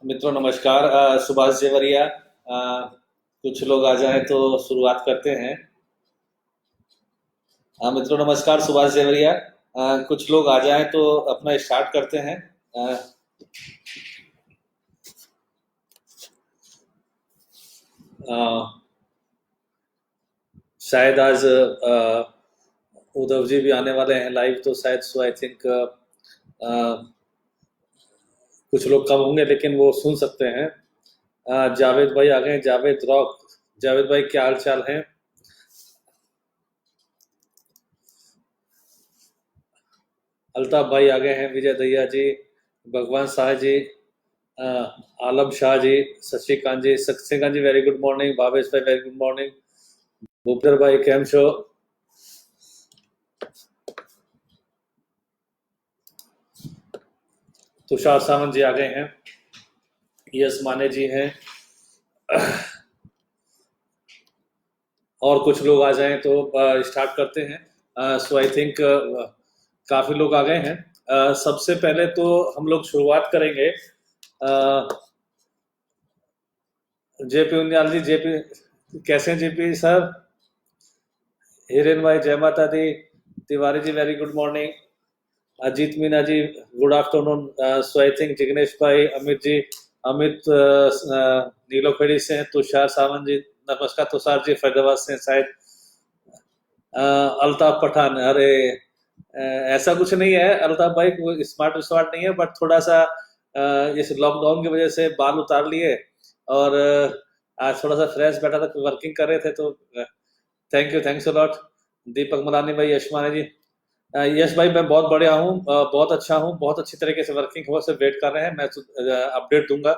मित्रों नमस्कार। सुभाष जेवरिया। कुछ लोग आ जाएं तो शुरुआत करते हैं। मित्रों नमस्कार, सुभाष जेवरिया। कुछ लोग आ जाएं तो अपना स्टार्ट करते हैं। अ, अ, शायद आज उद्धव जी भी आने वाले हैं लाइव, तो शायद सो आई थिंक कुछ लोग कम होंगे, लेकिन वो सुन सकते हैं। जावेद भाई आ गए, जावेद रॉक। जावेद भाई क्या हाल चाल है? अल्ताफ भाई आ गए हैं, विजय दहिया जी, भगवान शाह जी, अ, आलम शाह जी, शशिकांत जी, शशिकांत जी वेरी गुड मॉर्निंग, भावेश भाई वेरी गुड मॉर्निंग, भूपेंद्र भाई केम छो? तुषार सावंत जी आ गए हैं, यस माने जी हैं, और कुछ लोग आ जाएं तो स्टार्ट करते हैं। सो आई थिंक काफी लोग आ गए हैं। सबसे पहले तो हम लोग शुरुआत करेंगे। जेपी उनियाल जी, जेपी कैसे हैं जेपी सर? हिरेन भाई जय माता दी, Tiwari ji very good morning, Ajit Meena ji good afternoon, so I think Jignesh bhai, Amit जी, अमित नीलोखेड़ी से हैं, तुषार सावंत जी नमस्कार, तुषार जी फैजाबाद से हैं शायद, अल्ताफ पठान, अरे ऐसा कुछ नहीं है अल्ताफ भाई, कोई स्मार्ट स्मार्ट नहीं है, बट थोड़ा सा इस लॉकडाउन की वजह से बाल उतार लिए, और आज थोड़ा सा फ्रेश बैठा था, वर्किंग कर रहे थे, तो thank you, thanks a lot. Deepak Malani bhai, Yashmani जी, यश भाई मैं बहुत बढ़िया हूँ, बहुत अच्छा हूँ, बहुत अच्छी तरीके से वर्किंग हुआ से वेट कर रहे हैं, मैं अपडेट दूंगा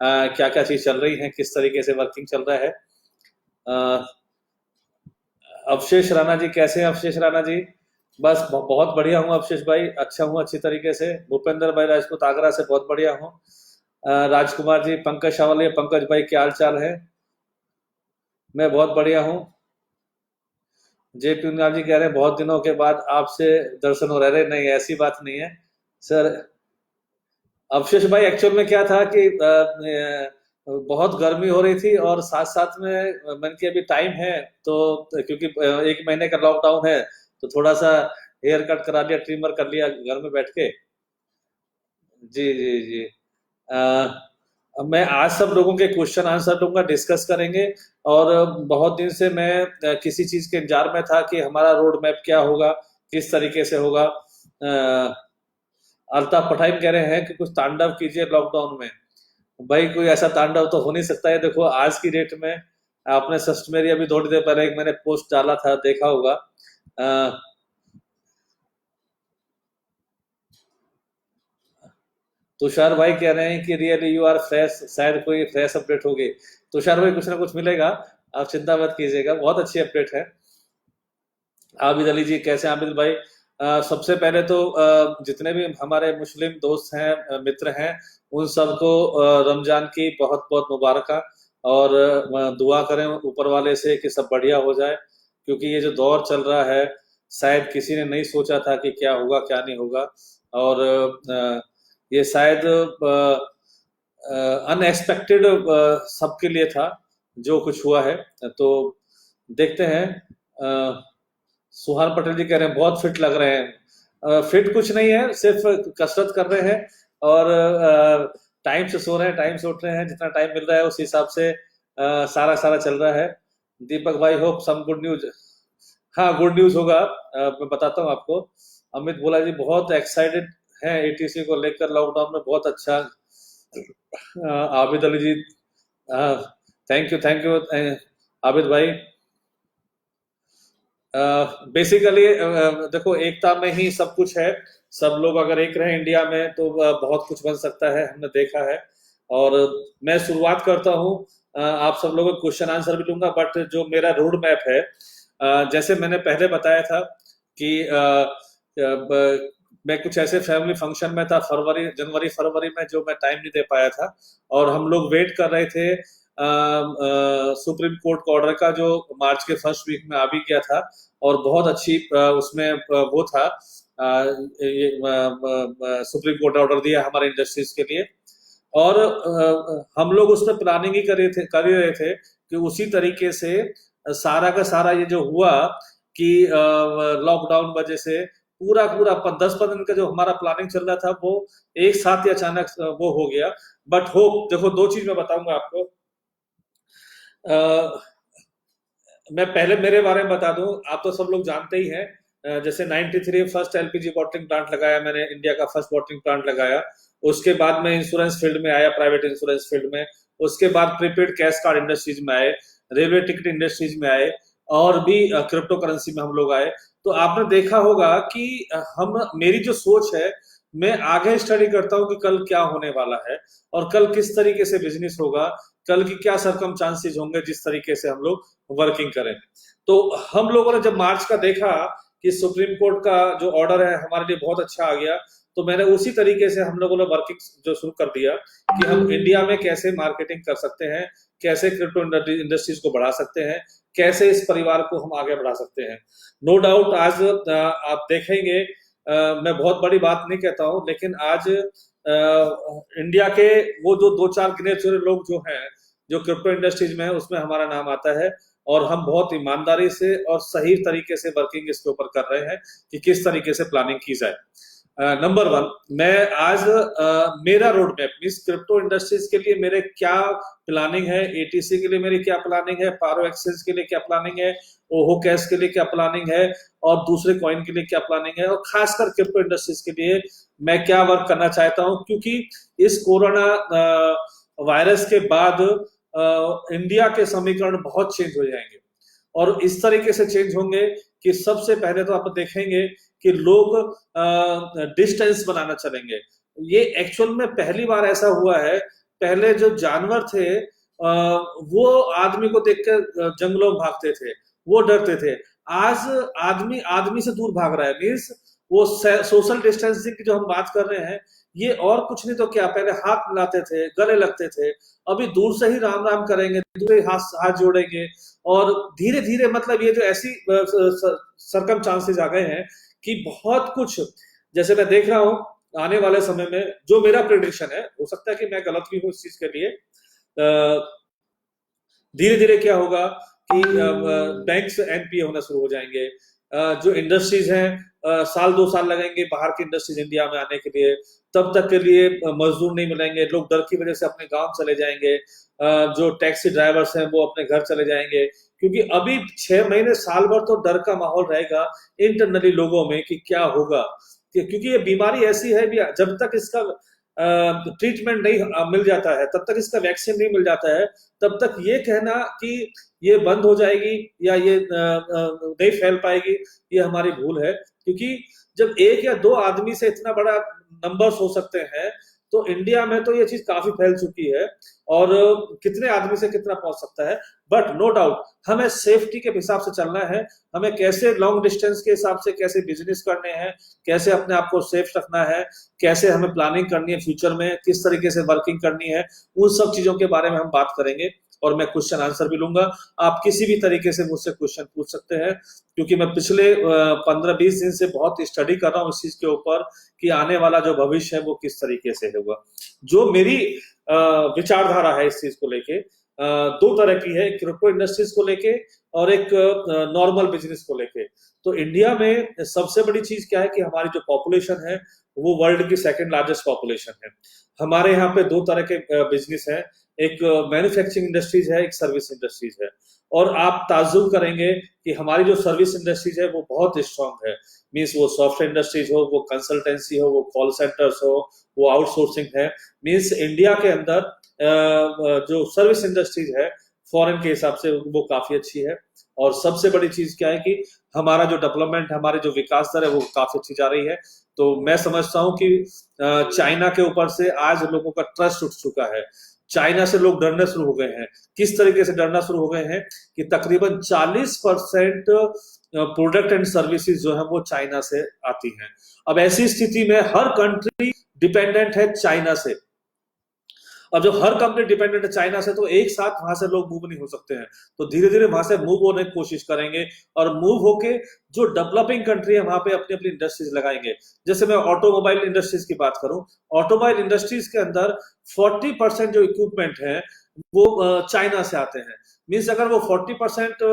क्या क्या चीज चल रही है, किस तरीके से वर्किंग चल रहा है। अवशेष राणा जी कैसे हैं? अवशेष राणा जी बस बहुत बढ़िया हूँ अवशेष भाई, अच्छा हूँ अच्छी तरीके से। भूपेंद्र भाई राजपूत आगरा से बहुत बढ़िया हूँ। राजकुमार जी, पंकज शावलिया, पंकज भाई क्या हाल चाल है? मैं बहुत बढ़िया हूँ। जे पी जी कह रहे हैं बहुत दिनों के बाद आपसे दर्शन हो रहे, नहीं ऐसी बात नहीं है सर। अवशेष भाई एक्चुअल में क्या था कि बहुत गर्मी हो रही थी, और साथ साथ में मन की अभी टाइम है, तो क्योंकि 1 महीने का लॉकडाउन है, तो थोड़ा सा हेयर कट करा लिया, ट्रिमर कर लिया घर में बैठ के। जी जी जी। मैं आज सब लोगों के क्वेश्चन आंसर लूंगा, डिस्कस करेंगे, और बहुत दिन से मैं किसी चीज के इंतजार में था कि हमारा रोड मैप क्या होगा, किस तरीके से होगा। अल्ताफ पठाइम कह रहे हैं कि कुछ तांडव कीजिए लॉकडाउन में। भाई कोई ऐसा तांडव तो हो नहीं सकता है, देखो आज की डेट में आपने सस्ट मेरी अभी थोड़ी देर पहले एक मैंने पोस्ट डाला था, देखा होगा। तुषार भाई कह रहे हैं कि रियली यू आर फ्रेश, शायद कोई फ्रेश अपडेट होगी। तुषार भाई कुछ ना कुछ मिलेगा, आप चिंता मत कीजिएगा, बहुत अच्छी अपडेट है। आबिद अली जी कैसे हैं आबिद भाई? सबसे पहले तो जितने भी हमारे मुस्लिम दोस्त हैं, मित्र हैं, उन सबको रमजान की बहुत बहुत मुबारक, और दुआ करें ऊपर वाले से कि सब बढ़िया हो जाए, क्योंकि ये जो दौर चल रहा है, शायद किसी ने नहीं सोचा था कि क्या होगा क्या नहीं होगा, और ये शायद अनएक्सपेक्टेड सबके लिए था जो कुछ हुआ है, तो देखते हैं। सुहान पटेल जी कह रहे हैं बहुत फिट लग रहे हैं। फिट कुछ नहीं है, सिर्फ कसरत कर रहे हैं, और टाइम से सो रहे हैं, टाइम से उठ रहे हैं, जितना टाइम मिल रहा है उस हिसाब से सारा सारा चल रहा है। दीपक भाई होप सम गुड न्यूज। हाँ गुड न्यूज होगा, मैं बताता हूँ आपको। अमित भोला जी बहुत एक्साइटेड हैं एटीसी को लेकर, लॉकडाउन में बहुत अच्छा। आबिद अली जी थैंक यू आबिद भाई। बेसिकली देखो एकता में ही सब कुछ है, सब लोग अगर एक रहे इंडिया में तो बहुत कुछ बन सकता है, हमने देखा है। और मैं शुरुआत करता हूँ, आप सब लोगों को क्वेश्चन आंसर भी लूंगा, बट जो मेरा रोड मैप है, जैसे मैंने पहले बताया था कि मैं कुछ ऐसे फैमिली फंक्शन में था फरवरी जनवरी फरवरी में, जो मैं टाइम नहीं दे पाया था, और हम लोग वेट कर रहे थे सुप्रीम कोर्ट का ऑर्डर का, जो मार्च के फर्स्ट वीक में आ भी गया था, और बहुत अच्छी उसमें वो था, ये सुप्रीम कोर्ट ने ऑर्डर दिया हमारे इंडस्ट्रीज के लिए। और हम लोग उस पर प्लानिंग ही कर ही रहे थे कि उसी तरीके से सारा का सारा ये जो हुआ कि लॉकडाउन वजह से पूरा पूरा 10-15 दिन का जो हमारा प्लानिंग चल रहा था वो एक साथ ही अचानक वो हो गया। बट होप, देखो दो चीज मैं बताऊंगा आपको। अ, मैं पहले मेरे बारे में बता दूं, आप तो सब लोग जानते ही हैं। जैसे 93 फर्स्ट एलपीजी बॉटलिंग प्लांट लगाया मैंने, इंडिया का फर्स्ट बॉटलिंग प्लांट लगाया। उसके बाद मैं इंश्योरेंस फील्ड में आया, प्राइवेट इंश्योरेंस फील्ड में। उसके बाद प्रीपेड कैश कार्ड इंडस्ट्रीज में आए, रेलवे टिकट इंडस्ट्रीज में आए, और भी क्रिप्टो करेंसी में हम लोग आए। तो आपने देखा होगा कि हम मेरी जो सोच है, मैं आगे स्टडी करता हूँ कि कल क्या होने वाला है और कल किस तरीके से बिजनेस होगा, कल की क्या सरकम चांसेस होंगे जिस तरीके से हम लोग वर्किंग करें। तो हम लोगों ने जब मार्च का देखा कि सुप्रीम कोर्ट का जो ऑर्डर है हमारे लिए बहुत अच्छा आ गया, तो मैंने उसी तरीके से हम लोगों ने वर्किंग जो शुरू कर दिया कि हम इंडिया में कैसे मार्केटिंग कर सकते हैं, कैसे क्रिप्टो इंडस्ट्रीज को बढ़ा सकते हैं, कैसे इस परिवार को हम आगे बढ़ा सकते हैं। नो डाउट आज आप देखेंगे, मैं बहुत बड़ी बात नहीं कहता हूं, लेकिन आज इंडिया के वो जो दो चार गिने चुने लोग जो हैं जो क्रिप्टो इंडस्ट्रीज में है उसमें हमारा नाम आता है। और हम बहुत ईमानदारी से और सही तरीके से वर्किंग इसके ऊपर कर रहे हैं कि किस तरीके से प्लानिंग की जाए। नंबर वन, मैं आज मेरा road map means crypto industries के लिए मेरे क्या प्लानिंग है, एटीसी के लिए मेरी क्या प्लानिंग है, पारो एक्सचेंज के लिए क्या प्लानिंग है, ओहो कैश के लिए क्या प्लानिंग है, और दूसरे कॉइन के लिए क्या प्लानिंग है, और खासकर क्रिप्टो इंडस्ट्रीज के लिए मैं क्या वर्क करना चाहता हूं। क्योंकि इस कोरोना वायरस के बाद इंडिया के समीकरण बहुत चेंज हो जाएंगे, और इस तरीके से चेंज होंगे कि सबसे पहले तो आप देखेंगे कि लोग डिस्टेंस बनाना चलेंगे। ये एक्चुअल में पहली बार ऐसा हुआ है। पहले जो जानवर थे वो आदमी को देखकर जंगलों में भागते थे, वो डरते थे। आज आदमी आदमी से दूर भाग रहा है, मीन्स वो सोशल डिस्टेंसिंग की जो हम बात कर रहे हैं, ये और कुछ नहीं तो क्या, पहले हाथ मिलाते थे, गले लगते थे, अभी दूर से ही राम राम करेंगे, दूर ही हाथ हाथ जोड़ेंगे। और धीरे धीरे मतलब ये जो ऐसी सरकम चांसेस आ गए हैं कि बहुत कुछ, जैसे मैं देख रहा हूं आने वाले समय में, जो मेरा प्रेडिक्शन है, हो सकता है कि मैं गलत भी हूं इस चीज के लिए, धीरे धीरे क्या होगा कि बैंक्स एनपीए होना शुरू हो जाएंगे। जो इंडस्ट्रीज हैं साल 2 साल लगेंगे बाहर की इंडस्ट्रीज इंडिया में आने के लिए, तब तक के लिए मजदूर नहीं मिलेंगे, लोग डर की वजह से अपने गांव चले जाएंगे। जो टैक्सी ड्राइवर्स हैं वो अपने घर चले जाएंगे, क्योंकि अभी 6 महीने साल भर तो डर का माहौल रहेगा इंटरनली लोगों में कि क्या होगा। क्योंकि ये बीमारी ऐसी है भी, जब तक इसका ट्रीटमेंट नहीं मिल जाता है, तब तक इसका वैक्सीन नहीं मिल जाता है, तब तक ये कहना कि ये बंद हो जाएगी या ये नहीं फैल पाएगी, ये हमारी भूल है। क्योंकि जब 1 या 2 आदमी से इतना बड़ा नंबर्स हो सकते हैं, तो इंडिया में तो ये चीज काफी फैल चुकी है, और कितने आदमी से कितना पहुंच सकता है। बट नो डाउट हमें सेफ्टी के हिसाब से चलना है, हमें कैसे लॉन्ग डिस्टेंस के हिसाब से कैसे बिजनेस करने हैं, कैसे अपने आप को सेफ रखना है, कैसे हमें प्लानिंग करनी है फ्यूचर में, किस तरीके से वर्किंग करनी है, उन सब चीजों के बारे में हम बात करेंगे। और मैं क्वेश्चन आंसर भी लूंगा, आप किसी भी तरीके से मुझसे क्वेश्चन पूछ सकते हैं, क्योंकि मैं पिछले 15-20 दिन से बहुत स्टडी कर रहा हूँ इस चीज के ऊपर कि आने वाला जो भविष्य है वो किस तरीके से होगा। जो मेरी विचारधारा है इस चीज को लेके, 2 तरह की है, क्रिप्टो इंडस्ट्रीज को लेके और एक नॉर्मल बिजनेस को लेके। तो इंडिया में सबसे बड़ी चीज क्या है कि हमारी जो पॉपुलेशन है वो वर्ल्ड की 2nd लार्जेस्ट पॉपुलेशन है। हमारे यहाँ पे 2 तरह के बिजनेस है, एक मैन्युफैक्चरिंग इंडस्ट्रीज है, एक सर्विस इंडस्ट्रीज है। और आप ताज्जुब करेंगे कि हमारी जो सर्विस इंडस्ट्रीज है वो बहुत स्ट्रांग है, मीन्स वो सॉफ्टवेयर इंडस्ट्रीज हो, वो कंसल्टेंसी हो, वो कॉल सेंटर्स हो, वो आउटसोर्सिंग है। मीन्स इंडिया के अंदर जो सर्विस इंडस्ट्रीज है फॉरेन के हिसाब से वो काफी अच्छी है। और सबसे बड़ी चीज क्या है कि हमारा जो डेवलपमेंट, हमारे जो विकास दर है वो काफी अच्छी जा रही है। तो मैं समझता हूं कि चाइना के ऊपर से आज लोगों का ट्रस्ट उठ चुका है, चाइना से लोग डरने शुरू हो गए हैं। किस तरीके से डरना शुरू हो गए हैं कि तकरीबन 40% प्रोडक्ट एंड सर्विसेज जो है वो चाइना से आती हैं। अब ऐसी स्थिति में हर कंट्री डिपेंडेंट है चाइना से, और जो हर कंपनी डिपेंडेंट है चाइना से, तो एक साथ वहां से लोग मूव नहीं हो सकते हैं। तो धीरे धीरे वहां से मूव होने की कोशिश करेंगे, और मूव होके जो डेवलपिंग कंट्री है वहां पे अपनी अपनी इंडस्ट्रीज लगाएंगे। जैसे मैं ऑटोमोबाइल इंडस्ट्रीज की बात करूं, ऑटोमोबाइल इंडस्ट्रीज के अंदर 40% जो इक्विपमेंट है वो चाइना से आते हैं। मीन्स अगर वो 40%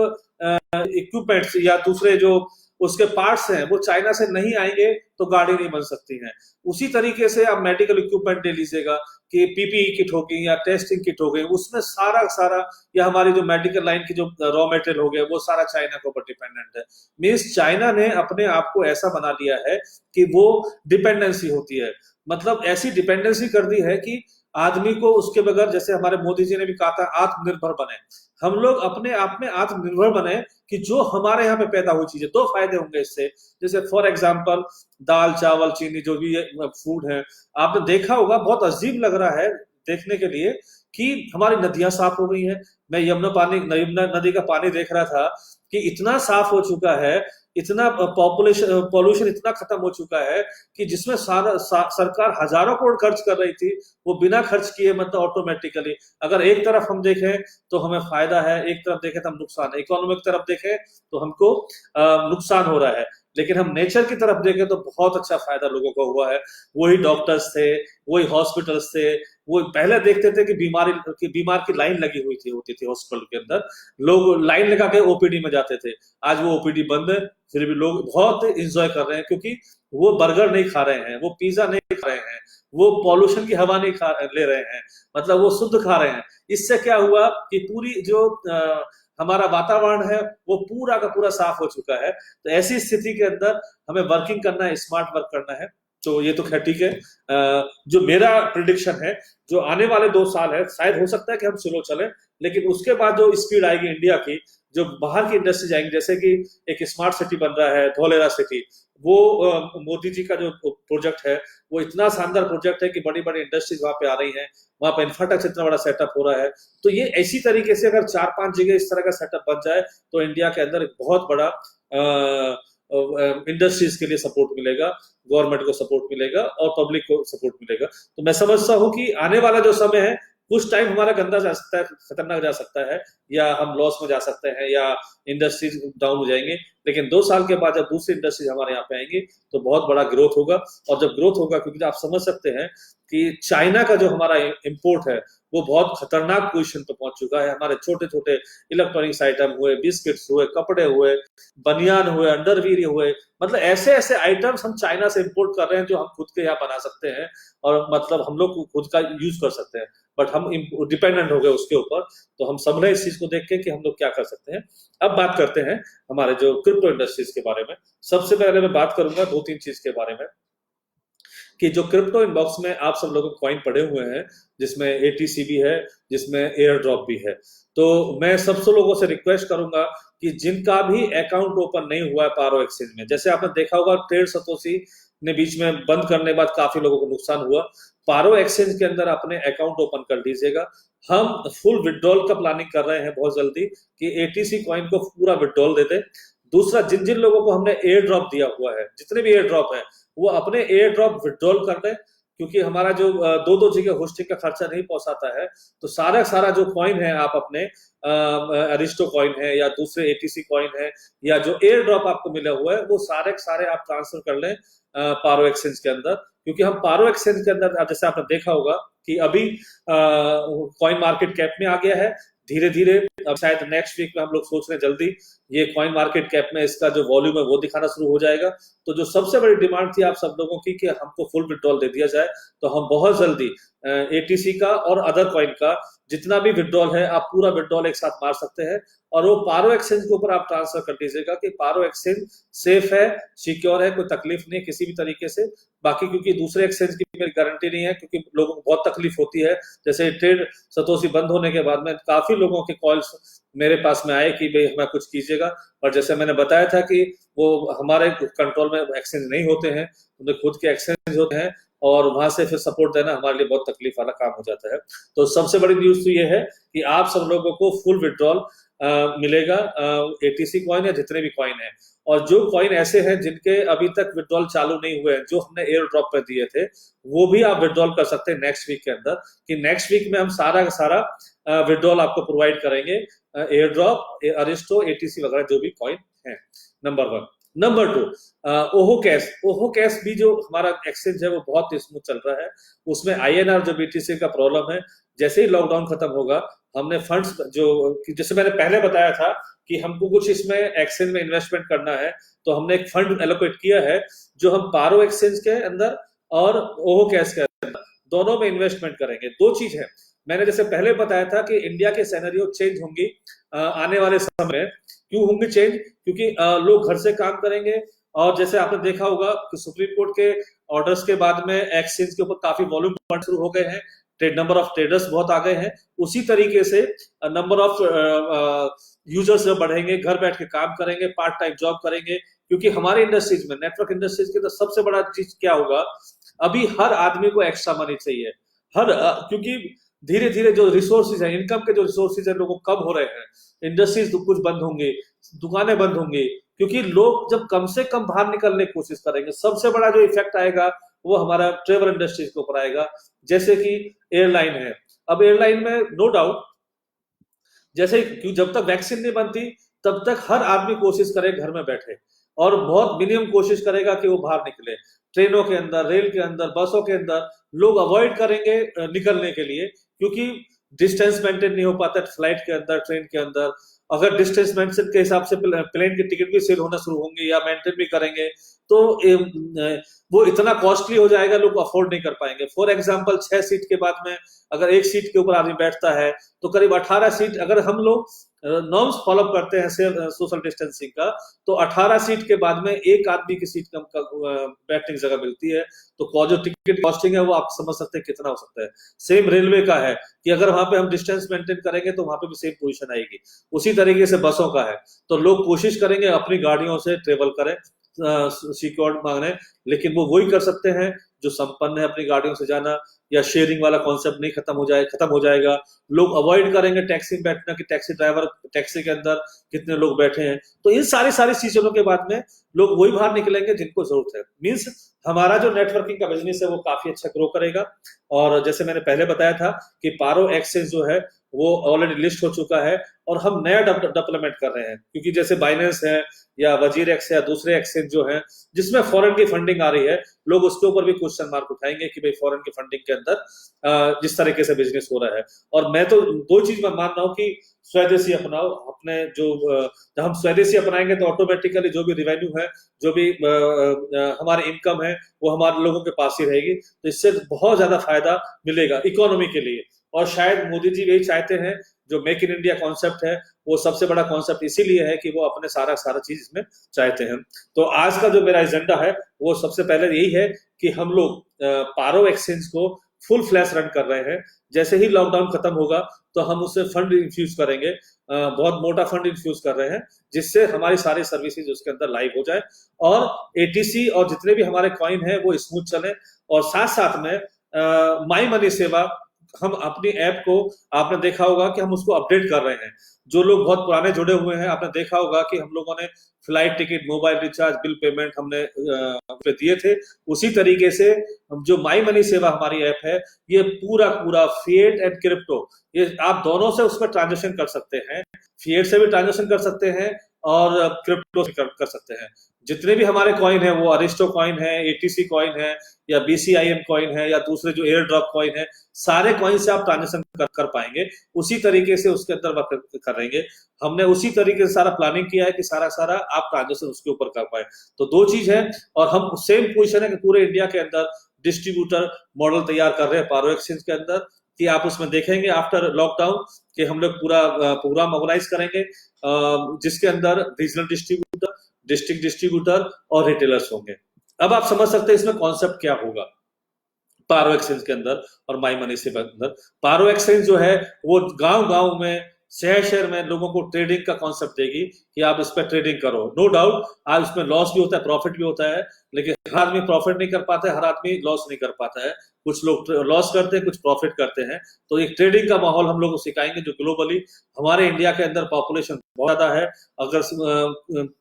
इक्विपमेंट्स या दूसरे जो उसके पार्ट्स हैं वो चाइना से नहीं आएंगे तो गाड़ी नहीं बन सकती है। उसी तरीके से आप मेडिकल इक्विपमेंट ले लीजिएगा कि पीपीई किट होगी या टेस्टिंग किट हो गई, उसमें सारा सारा, या हमारी जो मेडिकल लाइन की जो रॉ मटेरियल हो गया वो सारा चाइना के ऊपर डिपेंडेंट है। मीन्स चाइना ने अपने आप को ऐसा बना लिया है कि वो डिपेंडेंसी होती है, मतलब ऐसी डिपेंडेंसी कर दी है कि आदमी को उसके बगैर, जैसे हमारे मोदी जी ने भी कहा था आत्मनिर्भर बने, हम लोग अपने आप में आत्मनिर्भर बने कि जो हमारे यहाँ पे पैदा हुई चीजें, दो फायदे होंगे इससे। जैसे फॉर एग्जांपल दाल चावल चीनी जो भी फूड है, आपने देखा होगा बहुत अजीब लग रहा है देखने के लिए कि हमारी नदियां साफ हो गई हैं। मैं यमुना नदी का पानी देख रहा था कि इतना साफ हो चुका है, इतना पॉल्यूशन इतना खत्म हो चुका है कि जिसमें सरकार हजारों करोड़ खर्च कर रही थी, वो बिना खर्च किए, मतलब ऑटोमेटिकली, अगर एक तरफ हम देखें तो हमें फायदा है, एक तरफ देखें तो हम नुकसान है। इकोनॉमिक तरफ देखें तो हमको नुकसान हो रहा है, लेकिन हम नेचर की तरफ देखें तो बहुत अच्छा फायदा लोगों को हुआ है। वही डॉक्टर्स थे, वही हॉस्पिटल्स थे, वो पहले देखते थे कि बीमार की लाइन लगी हुई होती थी हॉस्पिटल के अंदर, लोग लाइन लगा के ओपीडी में जाते थे। आज वो ओपीडी बंद है, फिर भी लोग बहुत एंजॉय कर रहे हैं, क्योंकि वो बर्गर नहीं खा रहे हैं, वो पिज्जा नहीं खा रहे हैं, वो पॉल्यूशन की हवा नहीं ले रहे हैं, मतलब वो शुद्ध खा रहे हैं। इससे क्या हुआ कि पूरी जो हमारा वातावरण है वो पूरा का पूरा साफ हो चुका है। तो ऐसी स्थिति के अंदर हमें वर्किंग करना है, स्मार्ट वर्क करना है। तो ये तो खैर ठीक है। जो मेरा प्रिडिक्शन है, जो आने वाले 2 साल है, शायद हो सकता है कि हम स्लो चले, लेकिन उसके बाद जो स्पीड आएगी इंडिया की, जो बाहर की इंडस्ट्रीज आएंगी, जैसे कि एक स्मार्ट सिटी बन रहा है धौलेरा सिटी, वो मोदी जी का जो प्रोजेक्ट है वो इतना शानदार प्रोजेक्ट है कि बड़ी बड़ी इंडस्ट्रीज वहां पे आ रही हैं, वहां पे इंफ्रास्ट्रक्चर इतना बड़ा सेटअप हो रहा है। तो ये इसी तरीके से अगर 4-5 जगह इस तरह का सेटअप बन जाए तो इंडिया के अंदर एक बहुत बड़ा इंडस्ट्रीज के लिए सपोर्ट मिलेगा, गवर्नमेंट को सपोर्ट मिलेगा और पब्लिक को सपोर्ट मिलेगा। तो मैं समझता हूँ कि आने वाला जो समय है कुछ टाइम हमारा गंदा जा सकता है, खतरनाक जा सकता है, या हम लॉस में जा सकते हैं, या इंडस्ट्रीज डाउन हो जाएंगे, लेकिन 2 साल के बाद जब दूसरी इंडस्ट्रीज हमारे यहाँ पे आएंगी तो बहुत बड़ा ग्रोथ होगा। और जब ग्रोथ होगा, क्योंकि आप समझ सकते हैं कि चाइना का जो हमारा इम्पोर्ट है वो बहुत खतरनाक पोजीशन पर पहुंच चुका है। हमारे छोटे छोटे इलेक्ट्रॉनिक्स आइटम हुए, बिस्किट्स हुए, कपड़े हुए, बनियान हुए, अंडरवियर हुए, मतलब ऐसे ऐसे आइटम्स हम चाइना से इम्पोर्ट कर रहे हैं जो हम खुद के यहाँ बना सकते हैं, और मतलब हम लोग खुद का यूज कर सकते हैं, बट हम डिपेंडेंट हो गए उसके ऊपर। तो हम सब ने इस चीज को देख के कि हम लोग क्या कर सकते हैं। अब बात करते हैं हमारे जो क्रिप्टो इंडस्ट्रीज के बारे में। सबसे पहले मैं बात करूंगा 2-3 चीज के बारे में, कि जो क्रिप्टो इनबॉक्स में आप सब लोगों कॉइन पड़े हुए हैं, जिसमें एटीसी भी है, जिसमें एयर ड्रॉप भी है। तो मैं सबसे लोगों से रिक्वेस्ट करूंगा कि जिनका भी अकाउंट ओपन नहीं हुआ है पारो एक्सचेंज में, जैसे आपने देखा होगा ट्रेड सतोशी ने बीच में बंद करने के बाद काफी लोगों को नुकसान हुआ, पारो एक्सचेंज के अंदर अपने अकाउंट ओपन कर लीजिएगा। हम फुल विड्रॉल का प्लानिंग कर रहे हैं बहुत जल्दी, कि एटीसी कॉइन को पूरा विड्रॉल दे दे। दूसरा, जिन जिन लोगों को हमने एयर ड्रॉप दिया हुआ है, जितने भी एयर ड्रॉप है, वो अपने एयर ड्रॉप विड्रॉल कर दें, क्योंकि हमारा जो 2-2 जगह होस्टिंग का खर्चा नहीं पहुंचाता है। तो सारा जो कॉइन है, आप अपने अरिस्टो कॉइन है या दूसरे एटीसी कॉइन है, या जो एयर ड्रॉप आपको मिला हुआ है, वो सारे आप ट्रांसफर कर लें पारो एक्सचेंज के अंदर। क्योंकि हम पारो एक्सचेंज के अंदर, जैसे आपने देखा होगा कि अभी कॉइन मार्केट कैप में आ गया है धीरे धीरे। अब शायद नेक्स्ट वीक में हम लोग सोच रहे हैं जल्दी ये कॉइन मार्केट कैप में इसका जो वॉल्यूम है वो दिखाना शुरू हो जाएगा। तो जो सबसे बड़ी डिमांड थी आप सब लोगों की कि हमको फुल विड्रॉल दे दिया जाए, तो हम बहुत जल्दी एटीसी का और अदर कॉइन का जितना भी विड्रॉल है, आप पूरा विड्रॉल एक साथ मार सकते हैं, और वो पारो एक्सचेंज के ऊपर आप ट्रांसफर कर दीजिएगा कि पारो एक्सचेंज सेफ है, सिक्योर है, कोई तकलीफ नहीं किसी भी तरीके से। बाकी क्योंकि दूसरे एक्सचेंज की मेरी गारंटी नहीं है, क्योंकि लोगों को बहुत तकलीफ होती है। जैसे ट्रेड सतोशी बंद होने के बाद में काफी लोगों के कॉल्स मेरे पास में आए कि भाई हमें कुछ कीजिएगा, और जैसे मैंने बताया था कि वो हमारे कंट्रोल में एक्सचेंज नहीं होते हैं, उनके खुद के एक्सचेंज होते हैं, और वहां से फिर सपोर्ट देना हमारे लिए बहुत तकलीफ वाला काम हो जाता है। तो सबसे बड़ी न्यूज तो ये है कि आप सब लोगों को फुल विड्रॉल मिलेगा एटीसी कॉइन या जितने भी कॉइन है। और जो कॉइन ऐसे हैं जिनके अभी तक विड्रॉल चालू नहीं हुए हैं, जो हमने एयर ड्रॉप पे दिए थे, वो भी आप विड्रॉल कर सकते हैं नेक्स्ट वीक के अंदर, कि नेक्स्ट वीक में हम सारा का सारा विड्रॉल आपको प्रोवाइड करेंगे, एयर ड्रॉप, अरिस्टो, एटीसी वगैरह जो भी कॉइन है। नंबर 1। नंबर 2, ओहो कैश भी जो हमारा एक्सचेंज है वो बहुत स्मूथ चल रहा है। उसमें आईएनआर जो बीटीसी का प्रॉब्लम है, जैसे ही लॉकडाउन खत्म होगा, हमने फंड्स जो, जैसे मैंने पहले बताया था कि हमको कुछ इसमें एक्सचेंज में इन्वेस्टमेंट करना है, तो हमने एक फंड एलोकेट किया है जो हम पारो एक्सचेंज के अंदर और ओहो कैश के अंदर दोनों में इन्वेस्टमेंट करेंगे। दो चीज है, मैंने जैसे पहले बताया था कि इंडिया के सिनेरियो चेंज होंगी आने वाले समय में। क्यों होंगी चेंज? क्योंकि लोग घर से काम करेंगे, और जैसे आपने देखा होगा कि सुप्रीम कोर्ट के ऑर्डर्स के बाद में एक्सचेंज के ऊपर काफी वॉल्यूम बढ़ना शुरू हो गए हैं, नंबर ऑफ ट्रेडर्स बहुत आ गए हैं। उसी तरीके से नंबर ऑफ यूजर्स बढ़ेंगे, घर बैठ के काम करेंगे, पार्ट टाइम जॉब करेंगे। क्योंकि हमारे इंडस्ट्रीज में, नेटवर्क इंडस्ट्रीज के, तो सबसे बड़ा चीज क्या होगा, अभी हर आदमी को एक्स्ट्रा मनी चाहिए। क्योंकि धीरे धीरे जो रिसोर्सेज है, इनकम के जो रिसोर्सेज है, लोगों को कम हो रहे हैं, इंडस्ट्रीज कुछ बंद होंगे, दुकानें बंद होंगी, क्योंकि लोग जब कम से कम बाहर निकलने की कोशिश करेंगे। सबसे बड़ा जो इफेक्ट आएगा वो हमारा ट्रेवल इंडस्ट्रीज के ऊपर आएगा, जैसे कि एयरलाइन है। अब एयरलाइन में नो डाउट, जैसे जब तक वैक्सीन नहीं बनती तब तक हर आदमी कोशिश करे घर में बैठे, और बहुत मिनिमम कोशिश करेगा कि वो बाहर निकले। ट्रेनों के अंदर, रेल के अंदर, बसों के अंदर लोग अवॉइड करेंगे निकलने के लिए, क्योंकि डिस्टेंस मेंटेन नहीं हो पाता फ्लाइट के अंदर, ट्रेन के अंदर। अगर डिस्टेंस मेंटेन के हिसाब से प्लेन के टिकट भी सेल होना शुरू होंगे या मेंटेन भी करेंगे, तो वो इतना कॉस्टली हो जाएगा, लोग अफोर्ड नहीं कर पाएंगे। फॉर एग्जांपल 6 सीट के बाद में अगर एक सीट के ऊपर आदमी बैठता है, तो करीब 18 सीट, अगर हम लोग नॉर्म्स फॉलो करते हैं सोशल डिस्टेंसिंग का, तो 18 सीट के बाद में एक आदमी की सीट कम बैठने की जगह मिलती है। तो जो टिकट कॉस्टिंग है वो आप समझ सकते हैं कितना हो सकता है। सेम रेलवे का है कि अगर वहां पे हम डिस्टेंस मेंटेन करेंगे तो वहां पे भी सेम पोजीशन आएगी। उसी तरीके से बसों का है, तो लोग कोशिश करेंगे अपनी गाड़ियों से ट्रेवल करें सिक्योर्ड मांगने, लेकिन वो वही कर सकते हैं जो संपन्न है अपनी गाड़ियों से जाना, या शेयरिंग वाला कॉन्सेप्ट नहीं खत्म हो जाएगा। लोग अवॉइड करेंगे टैक्सी में बैठना, कि टैक्सी ड्राइवर टैक्सी के अंदर कितने लोग बैठे हैं। तो इन सारी चीजों के बाद में लोग वही बाहर निकलेंगे जिनको जरूरत है। मीन्स हमारा जो नेटवर्किंग का बिजनेस है वो काफी अच्छा ग्रो करेगा। और जैसे मैंने पहले बताया था कि पारो एक्सचेंज जो है वो ऑलरेडी लिस्ट हो चुका है, और हम नया डेवलपमेंट कर रहे हैं, क्योंकि जैसे बाइनेंस है या वजीर एक्स या दूसरे एक्सचेंज जो है जिसमें फॉरेन की फंडिंग आ रही है, लोग उसके ऊपर भी क्वेश्चन मार्क उठाएंगे कि भाई फॉरेन की फंडिंग के अंदर जिस तरीके से बिजनेस हो रहा है। और मैं तो दो चीज में मान रहा हूँ कि स्वदेशी अपनाओ, अपने जब हम स्वदेशी अपनाएंगे तो ऑटोमेटिकली जो भी रिवेन्यू है, जो भी हमारी इनकम है, वो हमारे लोगों के पास ही रहेगी। तो इससे बहुत ज्यादा फायदा मिलेगा इकोनॉमी के लिए। और शायद मोदी जी यही चाहते हैं, जो मेक इन इंडिया कॉन्सेप्ट है वो सबसे बड़ा कॉन्सेप्ट इसीलिए है कि वो अपने सारा चीज इसमें चाहते हैं। तो आज का जो मेरा एजेंडा है वो सबसे पहले यही है कि हम लोग पारो एक्सचेंज को फुल फ्लैश रन कर रहे हैं। जैसे ही लॉकडाउन खत्म होगा तो हम उससे फंड इन्फ्यूज करेंगे, बहुत मोटा फंड इन्फ्यूज कर रहे हैं, जिससे हमारी सारी सर्विसेज उसके अंदर लाइव हो जाए, और एटीसी और जितने भी हमारे कॉइन है वो स्मूथ चले। और साथ साथ में माई मनी सेवा, हम अपनी ऐप को, आपने देखा होगा कि हम उसको अपडेट कर रहे हैं। जो लोग बहुत पुराने जुड़े हुए हैं, आपने देखा होगा कि हम लोगों ने flight ticket, mobile recharge, bill payment हमने पे दिए थे। उसी तरीके से जो माई मनी सेवा हमारी ऐप है, ये पूरा फिएट एंड क्रिप्टो, ये आप दोनों से उसमें ट्रांजेक्शन कर सकते हैं। फिएट से भी ट्रांजेक्शन कर सकते हैं और क्रिप्टो से कर सकते हैं। जितने भी हमारे कॉइन है, वो अरिस्टो कॉइन है, एटीसी कॉइन है, या बीसीआईएम कॉइन है, या दूसरे जो एयर ड्रॉप कॉइन है, सारे कॉइन से आप ट्रांजेक्शन कर पाएंगे। उसी तरीके से उसके अंदर वर्क करेंगे। हमने उसी तरीके से सारा प्लानिंग किया है कि सारा आप ट्रांजेक्शन उसके ऊपर कर पाए। तो दो चीज है, और हम सेम पोजीशन है कि पूरे इंडिया के अंदर डिस्ट्रीब्यूटर मॉडल तैयार कर रहे हैं पारो एक्सचेंज के अंदर, कि आप उसमें देखेंगे आफ्टर लॉकडाउन कि हम लोग पूरा प्रोग्राम ऑर्गेनाइज करेंगे, जिसके अंदर रीजनल डिस्ट्रीब्यूटर, डिस्ट्रिक्ट डिस्ट्रीब्यूटर और रिटेलर्स होंगे। अब आप समझ सकते हैं इसमें कॉन्सेप्ट क्या होगा पारो एक्सचेंज के अंदर और माई मनी से अंदर। पारो एक्सचेंज जो है वो गांव में, शहर में लोगों को ट्रेडिंग का कॉन्सेप्ट देगी कि आप इस पर ट्रेडिंग करो। नो डाउट आज उसमें लॉस भी होता है, प्रॉफिट भी होता है, लेकिन हर आदमी प्रॉफिट नहीं कर पाता है, हर आदमी लॉस नहीं कर पाता है। कुछ लोग लॉस करते हैं, कुछ प्रॉफिट करते हैं। तो एक ट्रेडिंग का माहौल हम लोग को सिखाएंगे, जो ग्लोबली हमारे इंडिया के अंदर पॉपुलेशन बहुत ज्यादा है। अगर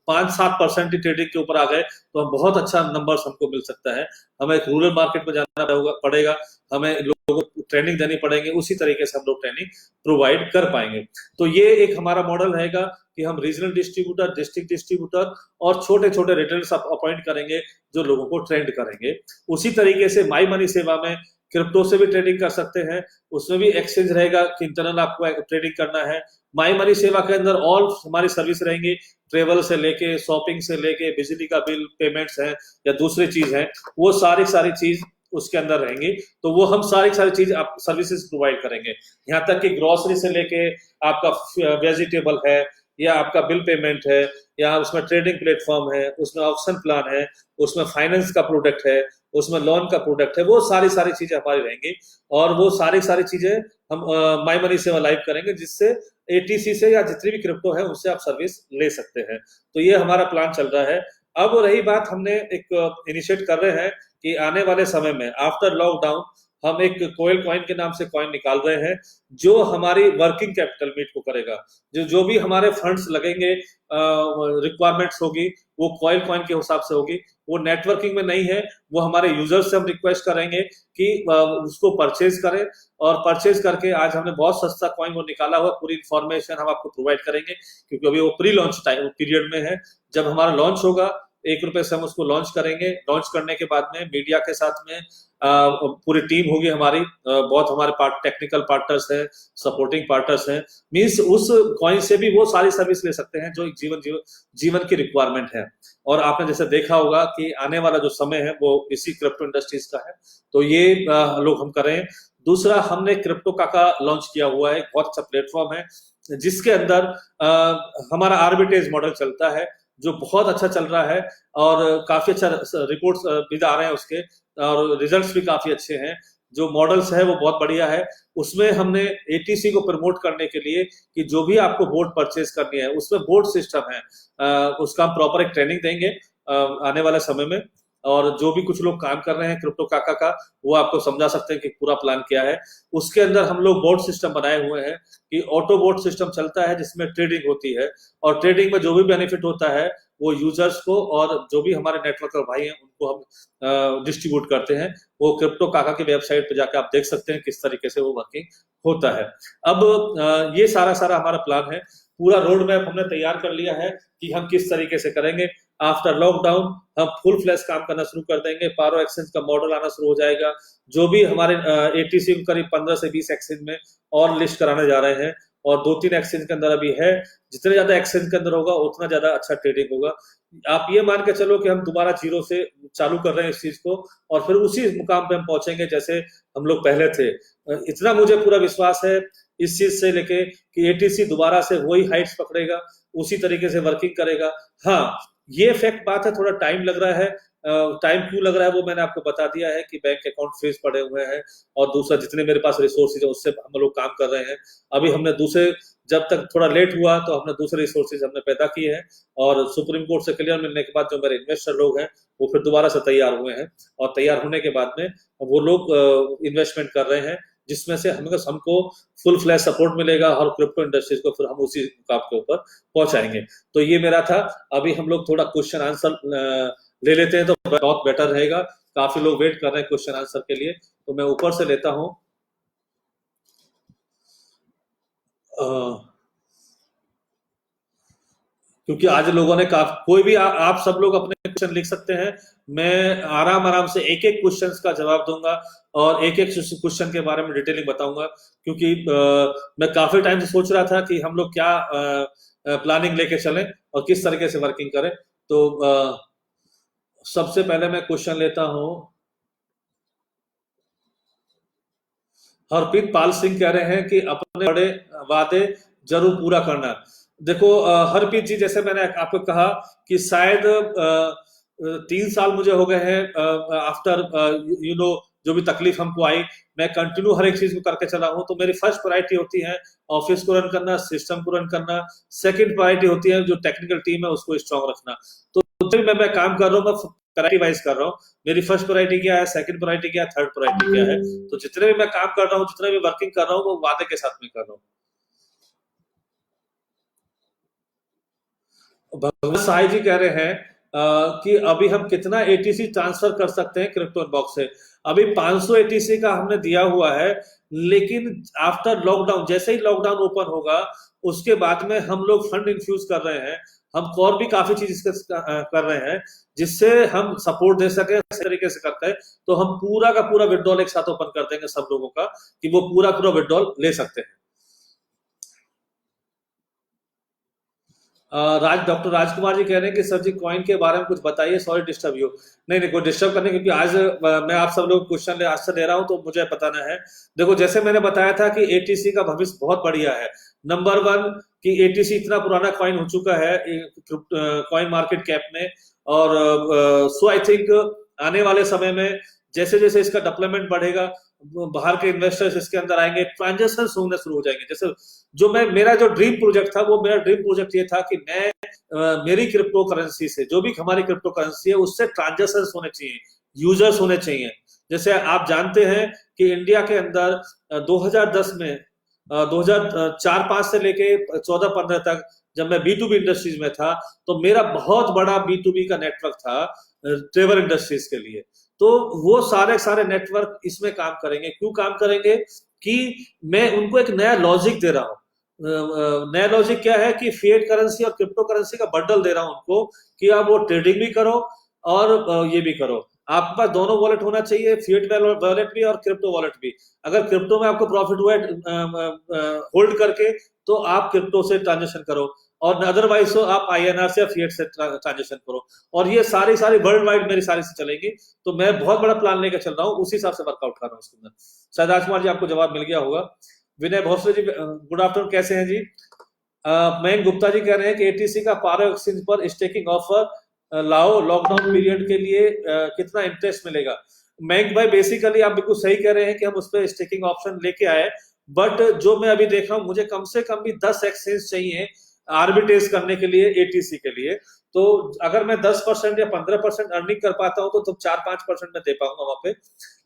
5-7% ही ट्रेडिंग के ऊपर आ गए तो हम बहुत अच्छा नंबर्स हमको मिल सकता है। हमें एक रूरल मार्केट में जाना पड़ेगा, हमें लोगों को ट्रेनिंग देनी पड़ेगी, उसी तरीके से हम लोग ट्रेनिंग प्रोवाइड कर पाएंगे। तो ये एक हमारा मॉडल रहेगा कि हम रीजनल डिस्ट्रीब्यूटर, डिस्ट्रिक्ट डिस्ट्रीब्यूटर और छोटे छोटे रिटेलर्स अपॉइंट करेंगे जो लोगों को ट्रेंड करेंगे। उसी तरीके से माई मनी सेवा में क्रिप्टो से भी ट्रेडिंग कर सकते हैं, उसमें भी एक्सचेंज रहेगा कि इंटरनल आपको ट्रेडिंग करना है। माई मनी सेवा के अंदर ऑल हमारी सर्विस रहेंगी, ट्रेवल से लेके, शॉपिंग से लेके, बिजली का बिल पेमेंट्स है या दूसरी चीज है, वो सारी सारी चीज उसके अंदर रहेंगी। तो वो हम सारी सारी चीज आप सर्विसेज प्रोवाइड करेंगे, यहाँ तक कि ग्रोसरी से लेके आपका वेजिटेबल है या आपका बिल पेमेंट है, या उसमें ट्रेडिंग प्लेटफॉर्म है, उसमें ऑप्शन प्लान है, उसमें फाइनेंस का प्रोडक्ट है, उसमें लोन का प्रोडक्ट है, वो सारी सारी चीजें हमारी रहेंगी। और वो सारी सारी चीजें हम माई मनी से लाइव करेंगे, जिससे एटीसी से या जितनी भी क्रिप्टो है उससे आप सर्विस ले सकते हैं। तो ये हमारा प्लान चल रहा है। अब रही बात, हमने एक इनिशिएट कर रहे हैं कि आने वाले समय में आफ्टर लॉकडाउन हम एक कोयल कॉइन के नाम से कॉइन निकाल रहे हैं, जो हमारी वर्किंग कैपिटल मीट को करेगा। जो भी हमारे फंड्स लगेंगे, रिक्वायरमेंट्स होगी, वो कॉयल कॉइन के हिसाब से होगी। वो नेटवर्किंग में नहीं है, वो हमारे यूजर्स से हम रिक्वेस्ट करेंगे कि उसको परचेज करें। और परचेज करके आज हमने बहुत सस्ता कॉइन वो निकाला हुआ, पूरी इंफॉर्मेशन हम आपको प्रोवाइड करेंगे, क्योंकि अभी वो प्री लॉन्च टाइम पीरियड में है। जब हमारा लॉन्च होगा, 1 रुपए से हम उसको लॉन्च करेंगे। लॉन्च करने के बाद में मीडिया के साथ में पूरी टीम होगी हमारी, बहुत हमारे टेक्निकल पार्टनर्स हैं, सपोर्टिंग पार्टनर्स हैं। मींस उस कॉइन से भी वो सारी सर्विस ले सकते हैं जो एक जीवन की रिक्वायरमेंट है। और आपने जैसे देखा होगा कि आने वाला जो समय है वो इसी क्रिप्टो इंडस्ट्रीज का है। तो ये लोग हम करें। दूसरा, हमने क्रिप्टो काका लॉन्च किया हुआ है, बहुत अच्छा प्लेटफॉर्म है, जिसके अंदर हमारा आर्बिट्रेज मॉडल चलता है, जो बहुत अच्छा चल रहा है। और काफी अच्छा रिपोर्ट्स भी आ रहे हैं उसके, और रिजल्ट्स भी काफी अच्छे हैं। जो मॉडल्स है वो बहुत बढ़िया है। उसमें हमने एटीसी को प्रमोट करने के लिए कि जो भी आपको बोट परचेज करनी है, उसमें बोट सिस्टम है, उसका हम प्रॉपर एक ट्रेनिंग देंगे आने वाले समय में। और जो भी कुछ लोग काम कर रहे हैं क्रिप्टो काका का, वो आपको समझा सकते हैं कि पूरा प्लान क्या है। उसके अंदर हम लोग बोट सिस्टम बनाए हुए हैं कि ऑटो बोट सिस्टम चलता है, जिसमें ट्रेडिंग होती है, और ट्रेडिंग में जो भी बेनिफिट होता है वो यूजर्स को और जो भी हमारे नेटवर्कर भाई हैं उनको हम डिस्ट्रीब्यूट करते हैं। वो क्रिप्टो काका की वेबसाइट पे जाकर आप देख सकते हैं किस तरीके से वो वर्किंग होता है। अब ये सारा सारा हमारा प्लान है, पूरा रोड मैप हमने तैयार कर लिया है कि हम किस तरीके से करेंगे। आफ्टर लॉकडाउन हम फुल फ्लैश काम करना शुरू कर देंगे, पारो एक्सचेंज का मॉडल आना शुरू हो जाएगा। जो भी हमारे एटीसी करीब 15 से 20 एक्सचेंज में और लिस्ट कराने जा रहे हैं, और 2-3 एक्सचेंज के अंदर अभी है। जितने ज्यादा एक्सचेंज के अंदर होगा उतना ज्यादा अच्छा ट्रेडिंग होगा। आप ये मान के चलो कि हम दोबारा जीरो से चालू कर रहे हैं इस चीज को, और फिर उसी मुकाम पे हम पहुंचेंगे जैसे हम लोग पहले थे। इतना मुझे पूरा विश्वास है इस चीज से लेके कि एटीसी दोबारा से वही हाइट्स पकड़ेगा, उसी तरीके से वर्किंग करेगा। हाँ, ये फैक्ट बात है, थोड़ा टाइम लग रहा है। टाइम क्यों लग रहा है वो मैंने आपको बता दिया है कि बैंक अकाउंट फ्रीज पड़े हुए हैं, और दूसरा जितने मेरे पास रिसोर्सेज है उससे हम लोग काम कर रहे हैं। अभी हमने दूसरे, जब तक थोड़ा लेट हुआ तो हमने दूसरे रिसोर्सेज हमने पैदा किए हैं, और सुप्रीम कोर्ट से क्लियर मिलने के बाद जो मेरे इन्वेस्टर लोग हैं वो फिर दोबारा से तैयार हुए हैं, और तैयार होने के बाद में वो लोग इन्वेस्टमेंट कर रहे हैं, जिसमें से हमको फुल फ्लैश सपोर्ट मिलेगा, और क्रिप्टो इंडस्ट्रीज को फिर हम उसी मुकाम के ऊपर पहुंचाएंगे। तो ये मेरा था। अभी हम लोग थोड़ा क्वेश्चन आंसर ले लेते हैं तो बहुत बेटर रहेगा। काफी लोग वेट कर रहे हैं क्वेश्चन आंसर के लिए, तो मैं ऊपर से लेता हूं। क्योंकि आज लोगों ने कोई भी आप सब लोग अपने क्वेश्चन लिख सकते हैं, मैं आराम आराम से एक एक क्वेश्चन का जवाब दूंगा, और एक एक क्वेश्चन के बारे में डिटेलिंग बताऊंगा। क्योंकि मैं काफी टाइम से सोच रहा था कि हम लोग क्या प्लानिंग लेके चलें और किस तरीके से वर्किंग करें। तो सबसे पहले मैं क्वेश्चन लेता हूं। हरप्रीत पाल सिंह कह रहे हैं कि अपने बड़े वादे जरूर पूरा करना। देखो हरप्रीत जी, जैसे मैंने आपको कहा कि शायद 3 साल मुझे हो गए हैं आफ्टर जो भी तकलीफ हमको आई, मैं कंटिन्यू हर एक चीज को करके चला हूं। तो मेरी फर्स्ट प्रायोरिटी होती है ऑफिस को रन करना, सिस्टम को रन करना। सेकंड प्रायोरिटी होती है जो टेक्निकल टीम है उसको स्ट्रांग रखना। तो जब मैं काम कर रहा हूँ, मैं प्रायोरिटी वाइज कर रहा हूँ, मेरी फर्स्ट प्रायोरिटी क्या है, सेकंड प्रायोरिटी क्या है, थर्ड प्रायोरिटी क्या है। तो जितने भी मैं काम कर रहा हूँ, जितने भी वर्किंग कर रहा हूँ, वो वादे के साथ में कर रहा हूँ। भगवत साई जी कह रहे हैं कि अभी हम कितना एटीसी ट्रांसफर कर सकते हैं क्रिप्टो इनबॉक्स से। अभी 500 एटीसी का हमने दिया हुआ है, लेकिन आफ्टर लॉकडाउन, जैसे ही लॉकडाउन ओपन होगा उसके बाद में हम लोग फंड इन्फ्यूज कर रहे हैं, हम और भी काफी चीज कर रहे हैं जिससे हम सपोर्ट दे सके। इस तरीके से करते हैं तो हम पूरा का पूरा विड्रॉल एक साथ ओपन कर देंगे सब लोगों का, कि वो पूरा पूरा विड्रॉल ले सकते हैं। डॉक्टर राजकुमार जी कह रहे हैं कि सर जी कॉइन के बारे में कुछ बताइए, सॉरी डिस्टर्ब यू। नहीं नहीं, कोई डिस्टर्ब करने, क्योंकि आज मैं आप सब लोग क्वेश्चन आज से ले रहा हूं तो मुझे बताना है। देखो, जैसे मैंने बताया था कि एटीसी का भविष्य बहुत बढ़िया है। नंबर वन, कि एटीसी इतना पुराना कॉइन हो चुका है कॉइन मार्केट कैप में, और सो आई थिंक आने वाले समय में जैसे जैसे इसका डेवलपमेंट बढ़ेगा, बाहर के इन्वेस्टर्स इसके अंदर आएंगे, ट्रांजेक्शन होने शुरू हो जाएंगे। जैसे जो मेरा जो ड्रीम प्रोजेक्ट था, वो मेरा ड्रीम प्रोजेक्ट ये था कि मैं मेरी क्रिप्टो करेंसी से, जो भी हमारी क्रिप्टो करेंसी है उससे ट्रांजेक्शन होने चाहिए, यूजर्स होने चाहिए। जैसे आप जानते हैं कि इंडिया के अंदर 2010 में 2004-5 से लेके 14-15 तक जब मैं बी टू बी इंडस्ट्रीज में था, तो मेरा बहुत बड़ा बी टू बी का नेटवर्क था ट्रेवल इंडस्ट्रीज के लिए। तो वो सारे सारे नेटवर्क इसमें काम करेंगे। क्यों काम करेंगे? कि मैं उनको एक नया लॉजिक दे रहा हूँ। नया लॉजिक क्या है कि फिएट करेंसी और क्रिप्टो करेंसी का बंडल दे रहा हूं उनको, कि आप वो ट्रेडिंग भी करो और ये भी करो। आपके पास दोनों वॉलेट होना चाहिए, फिएट वॉलेट भी और क्रिप्टो वॉलेट भी। अगर क्रिप्टो में आपको प्रॉफिट हुआ है होल्ड करके, तो आप क्रिप्टो से ट्रांजेक्शन करो, और अदरवाइज तो आप आईएनआर से या फिएट से ट्रांजेक्शन करो। और ये सारी सारी वर्ल्ड वाइड मेरी सारी से चलेगी। तो मैं बहुत बड़ा प्लान लेकर चल रहा हूँ, उसी हिसाब से वर्कआउट कर रहा हूँ उसके अंदर। शायद राजकुमार जी आपको जवाब मिल गया होगा। विनय भोसले जी, गुड आफ्टरनून, कैसे हैं जी? मयंक गुप्ता जी कह रहे हैं कि एटीसी का पारो एक्सचेंज पर स्टेकिंग ऑफर लाओ, लॉकडाउन पीरियड के लिए कितना इंटरेस्ट मिलेगा? मयंक भाई, बेसिकली आप बिल्कुल सही कह रहे हैं कि हम उस पर स्टेकिंग ऑप्शन लेके आए, बट जो मैं अभी देख रहा हूँ, मुझे कम से कम भी 10 एक्सचेंज चाहिए आर्बिट्रेज करने के लिए, एटीसी के लिए। तो अगर मैं 10% या 15% अर्निंग कर पाता हूँ तो 4-5% में दे पाऊंगा वहां पे।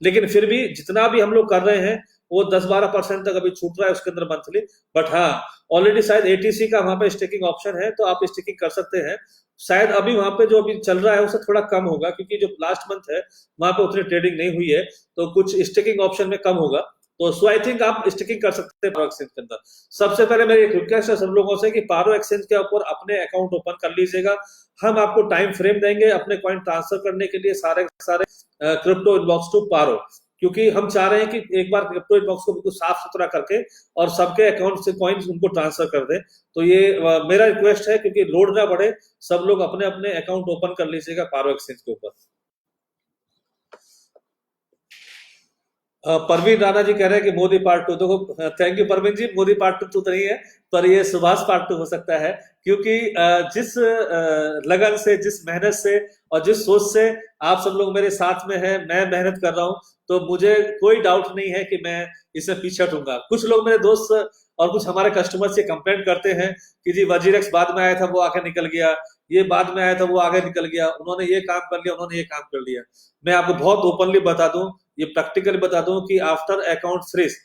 लेकिन फिर भी जितना भी हम लोग कर रहे हैं वो 10-12% तक अभी छूट रहा है उसके अंदर मंथली। बट हाँ, ऑलरेडी शायद एटीसी का वहां पे स्टेकिंग ऑप्शन है, तो आप स्टेकिंग कर सकते हैं। शायद अभी वहां पे जो अभी चल रहा है उससे थोड़ा कम होगा, क्योंकि जो लास्ट मंथ है वहां पे उतनी ट्रेडिंग नहीं हुई है, तो कुछ स्टेकिंग ऑप्शन में कम होगा। तो सो आई थिंक आप स्टेकिंग कर सकते हैं पारो एक्सचेंज के अंदर। सबसे पहले मेरी एक रिक्वेस्ट है सब लोगों से कि पारो एक्सचेंज के ऊपर अपने अकाउंट ओपन कर लीजिएगा। हम आपको टाइम फ्रेम देंगे अपने कॉइन ट्रांसफर करने के लिए, सारे सारे क्रिप्टो इनबॉक्स टू पारो, क्योंकि हम चाह रहे हैं कि एक बार क्रिप्टो इनबॉक्स को बिल्कुल साफ सुथरा करके और सबके अकाउंट से कॉइन्स उनको ट्रांसफर कर दें। तो ये मेरा रिक्वेस्ट है, क्योंकि लोड ना बढ़े, सब लोग अपने अपने अकाउंट ओपन कर लीजिएगा पारो एक्सचेंज के ऊपर। परवीन राणा जी कह रहे हैं कि मोदी पार्ट 2। देखो, thank you Parveen ji, Modi part 2 तो नहीं है, पर ये सुभाष पार्ट 2 हो सकता है, क्योंकि जिस लगन से, जिस मेहनत से और जिस सोच से आप सब लोग मेरे साथ में हैं, मैं मेहनत कर रहा हूं, तो मुझे कोई डाउट नहीं है कि मैं इसमें पीछे हटूंगा। कुछ लोग मेरे दोस्त और कुछ हमारे कस्टमर से कंप्लेंट करते हैं कि जी वजीरेक्स बाद में आया था वो आगे निकल गया, ये बाद में आया था वो आगे निकल गया, उन्होंने ये काम कर लिया, उन्होंने ये काम कर लिया। मैं आपको बहुत ओपनली बता दूं, ये प्रैक्टिकली बता दूं कि आफ्टर अकाउंट फ्रीज,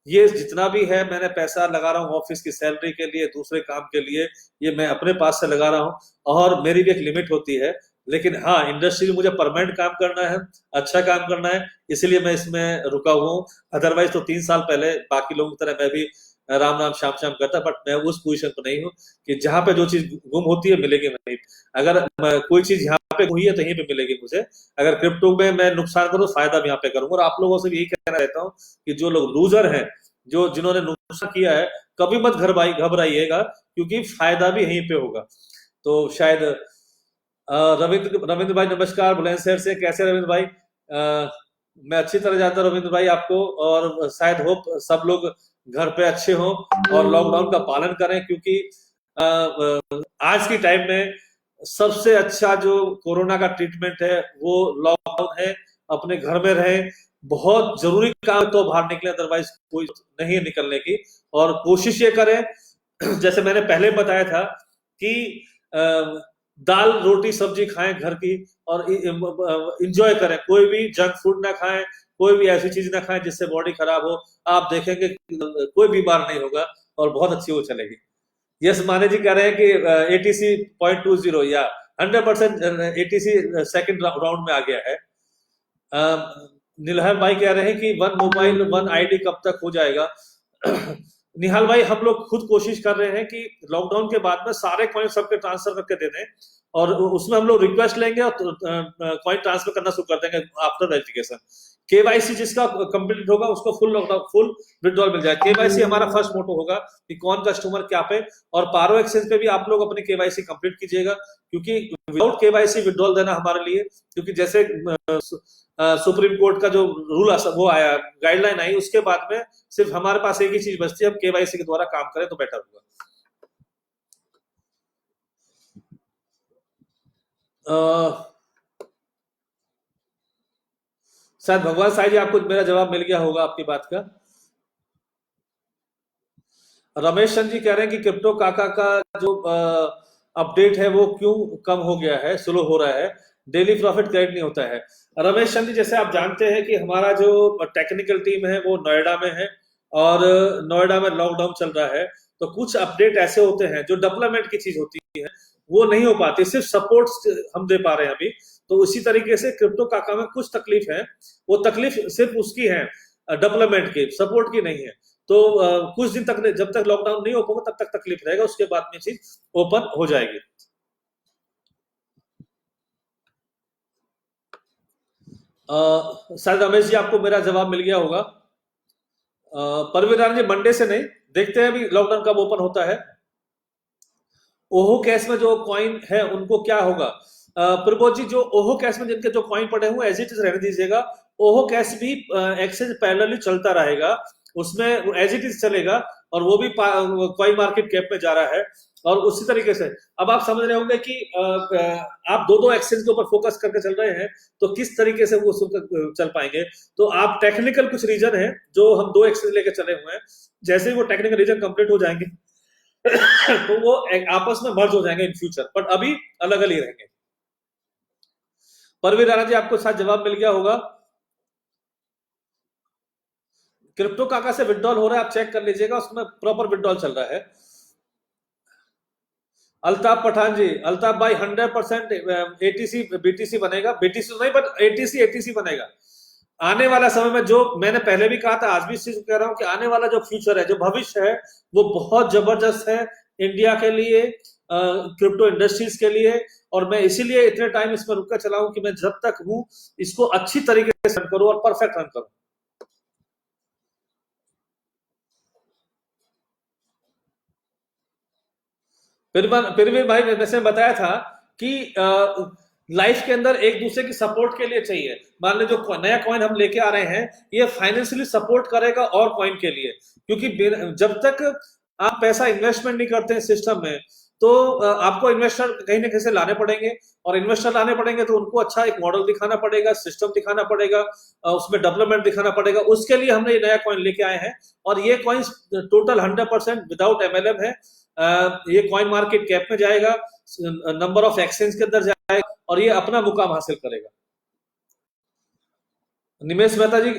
ये जितना भी है मैंने पैसा लगा रहा हूँ ऑफिस की सैलरी के लिए, दूसरे काम के लिए, ये मैं अपने पास से लगा रहा हूँ। और मेरी भी एक लिमिट होती है, लेकिन हाँ, इंडस्ट्री में मुझे परमानेंट काम करना है, अच्छा काम करना है, इसलिए मैं इसमें रुका हुआ हूँ। अदरवाइज तो 3 साल पहले बाकी लोगों की तरह मैं भी राम राम श्याम श्याम करता, बट मैं उस पोजीशन पर नहीं हूँ कि जहां पे जो चीज गुम होती है मिलेगी नहीं। अगर कोई चीज यहाँ पे हुई है तो यहीं पे मिलेगी मुझे। अगर क्रिप्टो में मैं नुकसान करूँ, फायदा भी यहाँ पे करूंगा। और आप लोगों से भी यही कहना रहता हूँ कि जो लोग लूजर हैं, जो जिन्होंने नुकसान किया है, कभी मत घबराइएगा, क्योंकि फायदा भी यहीं पे होगा। तो शायद रविंद्र भाई नमस्कार, बुलंदशहर से, कैसे रविंद्र भाई? मैं अच्छी तरह जानता हूं रविंद्र भाई आपको, और शायद होप सब लोग घर पे अच्छे हों और लॉकडाउन का पालन करें, क्योंकि आज की टाइम में सबसे अच्छा जो कोरोना का ट्रीटमेंट है वो लॉकडाउन है। अपने घर में रहें, बहुत जरूरी काम तो बाहर निकले, अदरवाइज कोई नहीं है निकलने की। और कोशिश ये करें, जैसे मैंने पहले बताया था कि दाल रोटी सब्जी खाएं घर की, और इंजॉय करें, कोई भी जंक फूड ना खाएं, कोई भी ऐसी चीज ना खाएं जिससे बॉडी खराब हो। आप देखेंगे कोई बीमार नहीं होगा और बहुत अच्छी वो चलेगी। यस माने जी कह रहे हैं कि एटीसी 0.20 या 100% एटीसी सेकंड राउंड में आ गया है। निलहर भाई कह रहे हैं कि वन मोबाइल वन आईडी कब तक हो जाएगा। निहाल भाई हम लोग खुद कोशिश कर रहे हैं कि लॉकडाउन के बाद में सारे कॉइन सबके ट्रांसफर करके दे दें, और उसमें हम लोग रिक्वेस्ट लेंगे और कॉइन ट्रांसफर करना शुरू कर देंगे आफ्टर वेरिफिकेशन। केवाईसी जिसका कंप्लीट होगा उसको फुल विड्रॉल मिल जाएगा। केवाईसी हमारा फर्स्ट मोटो होगा कि कौन कस्टमर क्या पे, और पारो एक्सचेंज पे भी आप लोग अपनी केवाईसी कंप्लीट कीजिएगा, क्योंकि विदाउट केवाईसी विड्रॉल देना हमारे लिए, क्योंकि जैसे सुप्रीम कोर्ट का जो रूल वो आया, गाइडलाइन आई, उसके बाद में सिर्फ हमारे पास एक ही चीज बचती है, हम केवाईसी के द्वारा काम करें तो बेटर होगा। शायद भगवान साई जी आपको मेरा जवाब मिल गया होगा आपकी बात का। रमेश चंद जी कह रहे हैं कि क्रिप्टो काका का जो अपडेट है वो क्यों कम हो गया है, स्लो हो रहा है, डेली प्रॉफिट क्रेडिट नहीं होता है। रमेश चंद जी जैसे आप जानते हैं कि हमारा जो टेक्निकल टीम है वो नोएडा में है, और नोएडा में लॉकडाउन चल रहा है, तो कुछ अपडेट ऐसे होते हैं जो डेवलपमेंट की चीज होती है वो नहीं हो पाती, सिर्फ सपोर्ट हम दे पा रहे हैं अभी। तो उसी तरीके से क्रिप्टो काका में कुछ तकलीफ है, वो तकलीफ सिर्फ उसकी है, डेवलपमेंट की, सपोर्ट की नहीं है। तो कुछ दिन तक, जब तक लॉकडाउन नहीं ओपन होगा तब तक तकलीफ रहेगा, उसके बाद में चीज ओपन हो जाएगी। शायद रमेश जी आपको मेरा जवाब मिल गया होगा। परवीन राणा जी मंडे से नहीं, देखते हैं अभी लॉकडाउन कब ओपन होता है। ओहो कैश में जो कॉइन है उनको क्या होगा। प्रबोध जी जो ओहो कैश में जिनके जो कॉइन पड़े हुए एज इट इज रहने दीजिएगा। ओहो कैश भी एक्सचेंज पैरेलली चलता रहेगा, उसमें एज इट इज चलेगा, और वो भी कॉइन मार्केट कैप में जा रहा है। और उसी तरीके से अब आप समझ रहे होंगे कि आप दो दो एक्सचेंज के ऊपर फोकस करके चल रहे हैं, तो किस तरीके से वो चल पाएंगे। तो आप टेक्निकल कुछ रीजन है जो हम दो एक्सचेंज लेके चले हुए हैं, जैसे ही वो टेक्निकल रीजन कंप्लीट हो जाएंगे तो वो आपस में मर्ज हो जाएंगे इन फ्यूचर, बट अभी अलग अलग रहेंगे। परवीन राणा जी आपको साथ जवाब मिल गया होगा। क्रिप्टो काका से विड्रॉल हो रहा है, आप चेक कर लीजिएगा, उसमें प्रॉपर विड्रॉल चल रहा है। अल्ताफ पठान जी, अल्ताफ भाई 100% एटीसी बीटीसी बनेगा, बीटीसी तो नहीं बट एटीसी एटीसी बनेगा। आने वाला समय में, जो मैंने पहले भी कहा था, आज भी इस चीज को कह रहा हूं कि आने वाला जो फ्यूचर है, जो भविष्य है, वो बहुत जबरदस्त है इंडिया के लिए, क्रिप्टो इंडस्ट्रीज के लिए। और मैं इसीलिए इतने टाइम इसमें रुक कर चला हूं कि मैं जब तक हूं इसको अच्छी तरीके से रन करूं और परफेक्ट रन करूं। फिर भी भाई वैसे बताया था कि लाइफ के अंदर एक दूसरे की सपोर्ट के लिए चाहिए। मान लो जो नया कॉइन हम लेके आ रहे हैं, ये फाइनेंशियली सपोर्ट करेगा और कॉइन के लिए, क्योंकि जब तक आप पैसा इन्वेस्टमेंट नहीं करते हैं सिस्टम में, तो आपको इन्वेस्टर कहीं ना कहीं से लाने पड़ेंगे, और इन्वेस्टर लाने पड़ेंगे तो उनको अच्छा एक मॉडल दिखाना पड़ेगा, सिस्टम दिखाना पड़ेगा, उसमें डेवलपमेंट दिखाना पड़ेगा। उसके लिए हमने ये नया कॉइन लेके आए हैं, और ये कॉइन टोटल 100% विदाउट एमएलएम है। ये कॉइन मार्केट कैप में जाएगा, नंबर ऑफ एक्सचेंज के अंदर जाएगा, और ये अपना मुकाम हासिल करेगा। निमेश मेहता जी,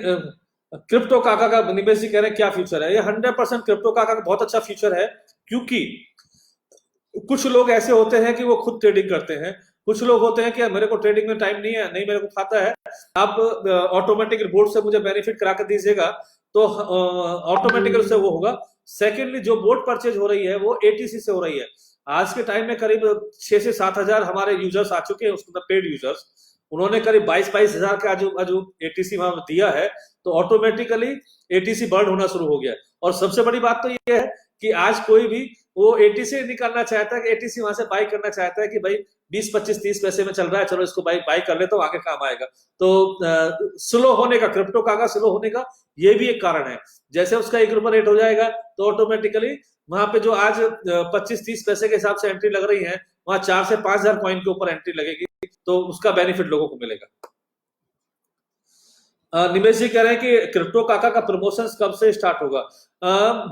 क्रिप्टो काका का निमेश जी कह रहे हैं क्या फ्यूचर है। ये 100% क्रिप्टो काका का बहुत अच्छा फ्यूचर है, क्योंकि कुछ लोग ऐसे होते हैं कि वो खुद ट्रेडिंग करते हैं, कुछ लोग होते हैं कि मेरे को ट्रेडिंग में टाइम नहीं है, नहीं मेरे को खाता है, आप ऑटोमेटिक बोर्ड से मुझे बेनिफिट करा कर दीजिएगा, तो ऑटोमेटिकली से वो होगा। सेकेंडली जो बोर्ड परचेज हो रही है वो एटीसी से हो रही है। आज के टाइम में करीब 6 से 7 हजार हमारे यूजर्स आ चुके हैं, उसके अंदर पेड यूजर्स, उन्होंने करीब 22 हजार का जो एटीसी वहां दिया है, तो ऑटोमेटिकली एटीसी बर्न होना शुरू हो गया। और सबसे बड़ी बात तो ये है कि आज कोई भी वो एटीसी नहीं करना चाहता है, कि एटीसी वहां से बाई करना चाहता है कि भाई 20 25 30 पैसे में चल रहा है, चलो इसको बाई कर ले तो आगे काम आएगा। तो स्लो होने का, क्रिप्टो का स्लो होने का ये भी एक कारण है। जैसे उसका 1 रुपया रेट हो जाएगा तो ऑटोमेटिकली वहां पे जो आज 25 30 पैसे के हिसाब से एंट्री लग रही है, वहां 4 से 5 हजार कॉइन के ऊपर एंट्री लगेगी, तो उसका बेनिफिट लोगों को मिलेगा। निमेश जी कह रहे हैं कि क्रिप्टो काका का प्रमोशन कब से स्टार्ट होगा?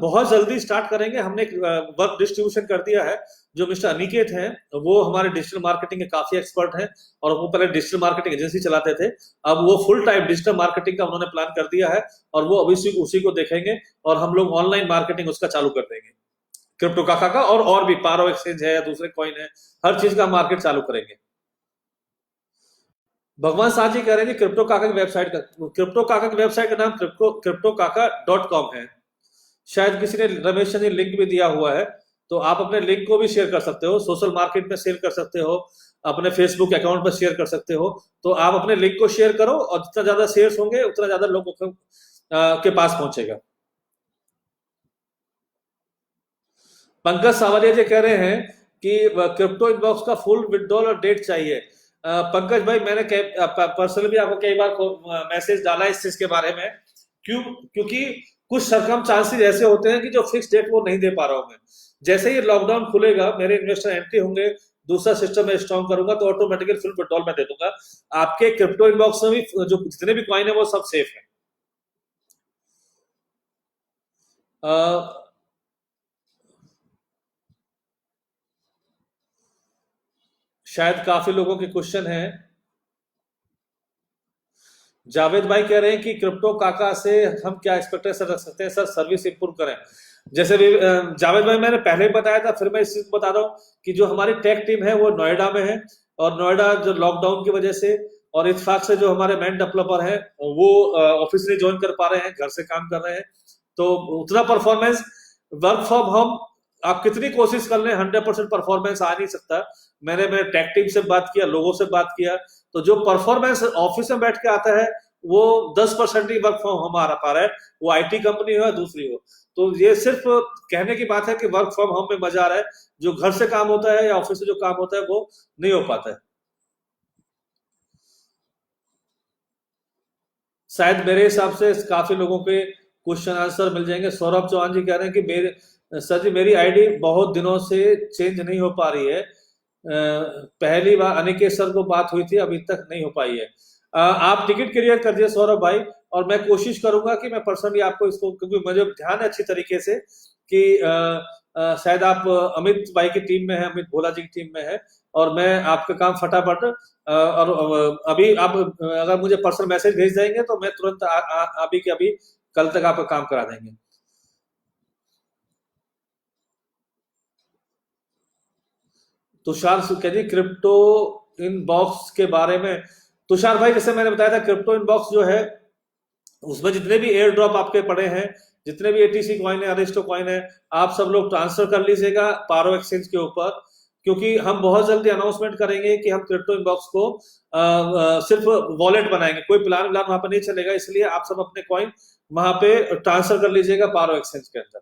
बहुत जल्दी स्टार्ट करेंगे। हमने एक वर्क डिस्ट्रीब्यूशन कर दिया है। जो मिस्टर अनिकेत हैं, वो हमारे डिजिटल मार्केटिंग के काफी एक्सपर्ट हैं, और वो पहले डिजिटल मार्केटिंग एजेंसी चलाते थे। अब वो फुल टाइम डिजिटल मार्केटिंग का उन्होंने प्लान कर दिया है, और वो अभी उसी को देखेंगे, और हम लोग ऑनलाइन मार्केटिंग उसका चालू कर देंगे क्रिप्टो काका का। और भी पारो एक्सचेंज है या दूसरे कॉइन है, हर चीज का मार्केट चालू करेंगे। भगवान साह जी कह रहे हैं कि क्रिप्टो काका की वेबसाइट का नाम क्रिप्टो काका .com है। शायद किसी ने, रमेश ने लिंक भी दिया हुआ है, तो आप अपने लिंक को भी शेयर कर सकते हो, सोशल मार्केट में शेयर कर सकते हो, अपने फेसबुक अकाउंट पर शेयर कर सकते हो। तो आप अपने लिंक को शेयर करो, और जितना ज्यादा शेयर होंगे उतना ज्यादा लोगों के पास पहुंचेगा। पंकज सावरिया जी कह रहे हैं कि क्रिप्टो इनबॉक्स का फुल विड्रॉल और डेट चाहिए। पंकज भाई, मैंने पर्सनली भी आपको कई बार मैसेज डाला है इस चीज के बारे में। क्योंकि कुछ सरकम चांसेस ऐसे होते हैं कि जो फिक्स डेट वो नहीं दे पा रहा हूं मैं। जैसे ही लॉकडाउन खुलेगा, मेरे इन्वेस्टर एंट्री होंगे, दूसरा सिस्टम में स्ट्रॉन्ग करूंगा, तो ऑटोमेटिकली फुल विड्रॉल में दे दूंगा। आपके क्रिप्टो इनबॉक्स में भी जो जितने भी कॉइन है वो सब सेफ है। शायद काफी लोगों के क्वेश्चन है। जावेद भाई कह रहे हैं कि क्रिप्टो काका से हम क्या एक्सपेक्टेशन रख सकते हैं? सर, सर्विस इंप्रूव करें। जैसे भी जावेद भाई मैंने पहले ही बताया था, फिर मैं इस चीज को बता रहा हूँ कि जो हमारी टेक टीम है वो नोएडा में है, और नोएडा जो लॉकडाउन की वजह से और इत्तेफाक से जो हमारे मैन डेवलपर हैं वो ऑफिस नहीं ज्वाइन कर पा रहे हैं, घर से काम कर रहे हैं। तो उतना परफॉर्मेंस वर्क फ्रॉम होम आप कितनी कोशिश कर लें, 100% परफॉर्मेंस आ नहीं सकता। मैंने मेरे टेक टीम से बात किया, लोगों से बात किया, तो जो परफॉर्मेंस ऑफिस में बैठ के आता है वो 10% ही वर्क फ्रॉम होम आ पा रहा है, वो आईटी कंपनी हो या दूसरी हो। तो ये सिर्फ कहने की बात है कि वर्क फ्रॉम होम में मजा आ रहा है, जो घर से काम होता है या ऑफिस से जो काम होता है वो नहीं हो पाता है। शायद मेरे हिसाब से काफी लोगों के क्वेश्चन आंसर मिल जाएंगे। सौरभ चौहान जी कह रहे हैं कि मेरे सर जी, मेरी आईडी बहुत दिनों से चेंज नहीं हो पा रही है। पहली बार अनिकेत सर को बात हुई थी, अभी तक नहीं हो पाई है। आप टिकट क्लियर कर दिए सौरभ भाई, और मैं कोशिश करूंगा कि मैं पर्सनली आपको इसको, क्योंकि मुझे ध्यान है अच्छी तरीके से कि शायद आप अमित भाई की टीम में है, अमित भोला जी की टीम में है, और मैं आपका काम फटाफट और अभी आप अगर मुझे पर्सनल मैसेज भेज देंगे तो मैं तुरंत अभी के अभी कल तक आपका काम करा देंगे। तुषार कह जी क्रिप्टो इनबॉक्स के बारे में। तुषार भाई, जैसे मैंने बताया था, क्रिप्टो इनबॉक्स जो है उसमें जितने भी एयर ड्रॉप आपके पड़े हैं, जितने भी एटीसी कॉइन है, अरिस्टो कॉइन है, आप सब लोग ट्रांसफर कर लीजिएगा पारो एक्सचेंज के ऊपर। क्योंकि हम बहुत जल्दी अनाउंसमेंट करेंगे कि हम क्रिप्टो इनबॉक्स को सिर्फ वॉलेट बनाएंगे, कोई प्लान वहां पर नहीं चलेगा। इसलिए आप सब अपने कॉइन वहां पे ट्रांसफर कर लीजिएगा पारो एक्सचेंज के अंदर।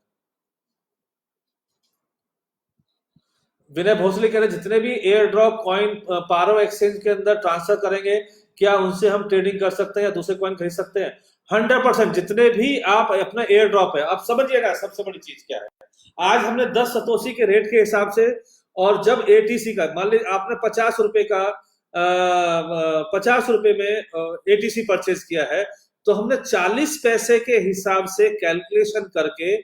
विनय भोसले कह रहे जितने भी एयर ड्रॉप कॉइन पारो एक्सचेंज के अंदर ट्रांसफर करेंगे, क्या उनसे हम ट्रेडिंग कर सकते हैं या दूसरे कॉइन खरीद सकते हैं? 100%। जितने भी आप अपना एयर ड्रॉप है, आप समझिएगा सबसे बड़ी चीज क्या है। आज हमने 10 सतोशी के रेट के हिसाब से, और जब एटीसी का मान लीजिए आपने 50 रुपए का 50 रुपए में एटीसी परचेज किया है, तो हमने 40 पैसे के हिसाब से कैलकुलेशन करके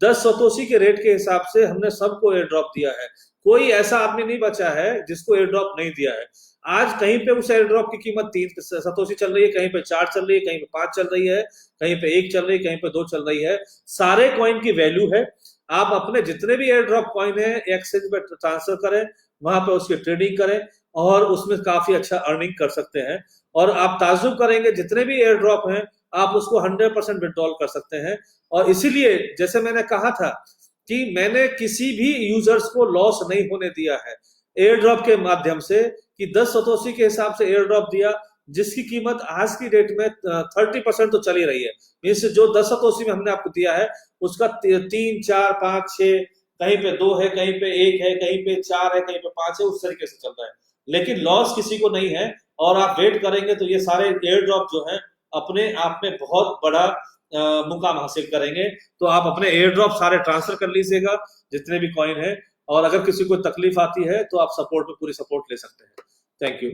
10 सतोशी के रेट के हिसाब से हमने सबको एयर ड्रॉप दिया है। कोई ऐसा आदमी नहीं बचा है जिसको एयर ड्रॉप नहीं दिया है। आज कहीं पे उस एयर ड्रॉप की कीमत 3 सतोशी चल रही है, कहीं पे 4 चल रही है, कहीं पे 5 चल रही है, कहीं पे 1 चल रही है, कहीं पे 2 चल रही है। सारे कॉइन की वैल्यू है। आप अपने जितने भी एयर ड्रॉप कॉइन है एक्सचेंज में ट्रांसफर करें, वहां पे उसकी ट्रेडिंग करें, और उसमें काफी अच्छा अर्निंग कर सकते हैं। और आप ताजुब करेंगे, जितने भी एयर ड्रॉप हैं आप उसको 100% विड्रॉल कर सकते हैं। और इसीलिए जैसे मैंने कहा था कि मैंने किसी भी यूजर्स को लॉस नहीं होने दिया है एयर ड्रॉप के माध्यम से, कि 10 सतोशी के हिसाब से एयर ड्रॉप दिया, जिसकी कीमत आज की डेट में 30% तो चली रही है। मीन्स जो 10 सतोशी में हमने आपको दिया है उसका 3, 4, 5, 6, कहीं पे 2 है, कहीं पे 1 है, कहीं पे 4 है, कहीं पे 5 है, उस तरीके से चल रहा है। लेकिन लॉस किसी को नहीं है। और आप वेट करेंगे तो ये सारे एयर ड्रॉप जो है अपने आप में बहुत बड़ा मुकाम हासिल करेंगे। तो आप अपने एयर ड्रॉप सारे ट्रांसफर कर लीजिएगा, जितने भी कॉइन है। और अगर किसी को तकलीफ आती है तो आप सपोर्ट में पूरी सपोर्ट ले सकते हैं। Thank you.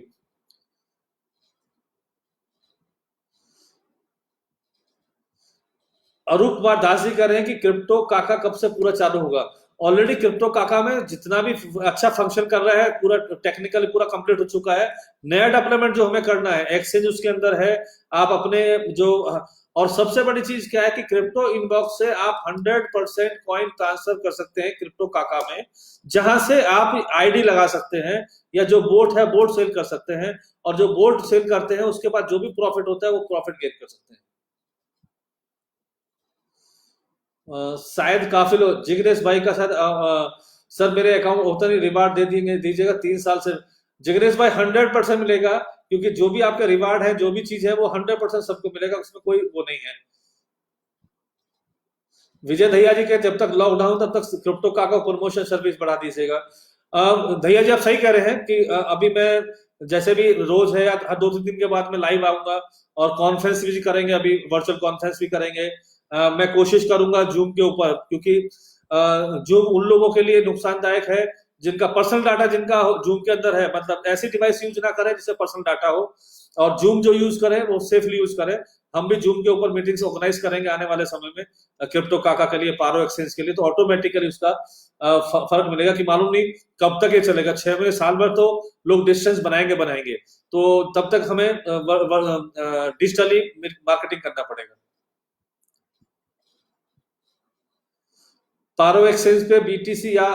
अरूप कुमार दास जी कह रहे हैं कि क्रिप्टो काका कब से पूरा चालू होगा। ऑलरेडी क्रिप्टो काका में जितना भी अच्छा फंक्शन कर रहा है, पूरा टेक्निकली पूरा कंप्लीट हो चुका है। नया डेवलपमेंट जो हमें करना है, एक्सचेंज उसके अंदर है। आप अपने जो, और सबसे बड़ी चीज क्या है कि क्रिप्टो इनबॉक्स से आप 100% कॉइन ट्रांसफर कर सकते हैं क्रिप्टो काका में, जहां से आप आईडी लगा सकते हैं, या जो बोट है बोट सेल कर सकते हैं, और जो बोट सेल करते हैं उसके बाद जो भी प्रॉफिट होता है वो प्रॉफिट गेन कर सकते हैं। शायद काफी लोग, जिग्नेश भाई का शायद सर मेरे अकाउंट होता नहीं, रिवार्ड दे देंगे, दीजिएगा 3 साल से। जिग्नेश भाई 100% मिलेगा, क्योंकि जो भी आपका रिवार्ड है, जो भी चीज है, वो 100% सबको मिलेगा, उसमें कोई वो नहीं है। विजय दहिया जी के जब तक लॉकडाउन तब तक क्रिप्टो का प्रमोशन सर्विस बढ़ा दीजिएगा। दहिया जी आप सही कह रहे हैं कि अभी मैं जैसे भी रोज है या हर 2-3 दिन के बाद मैं लाइव आऊंगा, और कॉन्फ्रेंस भी करेंगे, अभी वर्चुअल कॉन्फ्रेंस भी करेंगे। मैं कोशिश करूंगा जूम के ऊपर, क्योंकि जूम उन लोगों के लिए नुकसानदायक है जिनका पर्सनल डाटा, जिनका जूम के अंदर है, मतलब ऐसी डिवाइस यूज ना करें जिससे पर्सनल डाटा हो, और जूम जो यूज करें वो सेफली यूज करें। हम भी जूम के ऊपर मीटिंग्स ऑर्गेनाइज करेंगे आने वाले समय में क्रिप्टो काका के लिए, पारो एक्सचेंज के लिए, तो ऑटोमेटिकली उसका फर्क मिलेगा कि मालूम नहीं कब तक ये चलेगा। 6 महीने साल भर तो लोग डिस्टेंस बनाएंगे बनाएंगे, तो तब तक हमें डिजिटली मार्केटिंग करना पड़ेगा। पारो एक्सचेंज पे बीटीसी या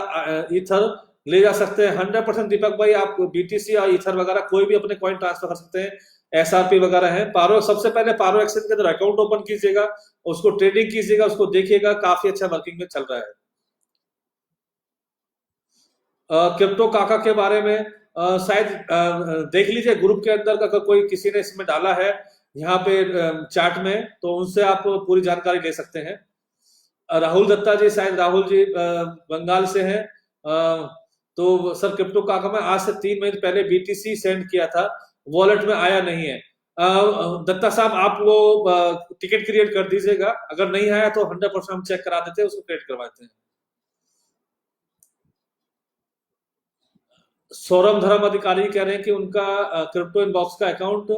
ईथर ले जा सकते हैं 100%। दीपक भाई, आप बीटीसी या ईथर वगैरह कोई भी अपने कॉइन ट्रांसफर कर सकते हैं। एसआरपी वगैरह है। पारो, सबसे पहले पारो एक्सचेंज के अंदर अकाउंट ओपन कीजिएगा, उसको ट्रेडिंग कीजिएगा, उसको देखिएगा, काफी अच्छा वर्किंग में चल रहा है। क्रिप्टो काका के बारे में शायद देख लीजिए ग्रुप के अंदर, अगर कोई किसी ने इसमें डाला है यहाँ पे चैट में, तो उनसे आप पूरी जानकारी ले सकते हैं। राहुल दत्ता जी, शायद राहुल जी बंगाल से हैं। तो सर क्रिप्टो काका में आज से 3 महीने पहले बीटीसी सेंड किया था, वॉलेट में आया नहीं है। दत्ता साहब, आप वो टिकट क्रिएट कर दीजिएगा, अगर नहीं आया तो 100% हम चेक करा देते हैं, उसको क्रिएट करवाते हैं। सौरभ धर्म अधिकारी कह रहे हैं कि उनका क्रिप्टो इनबॉक्स का अकाउंट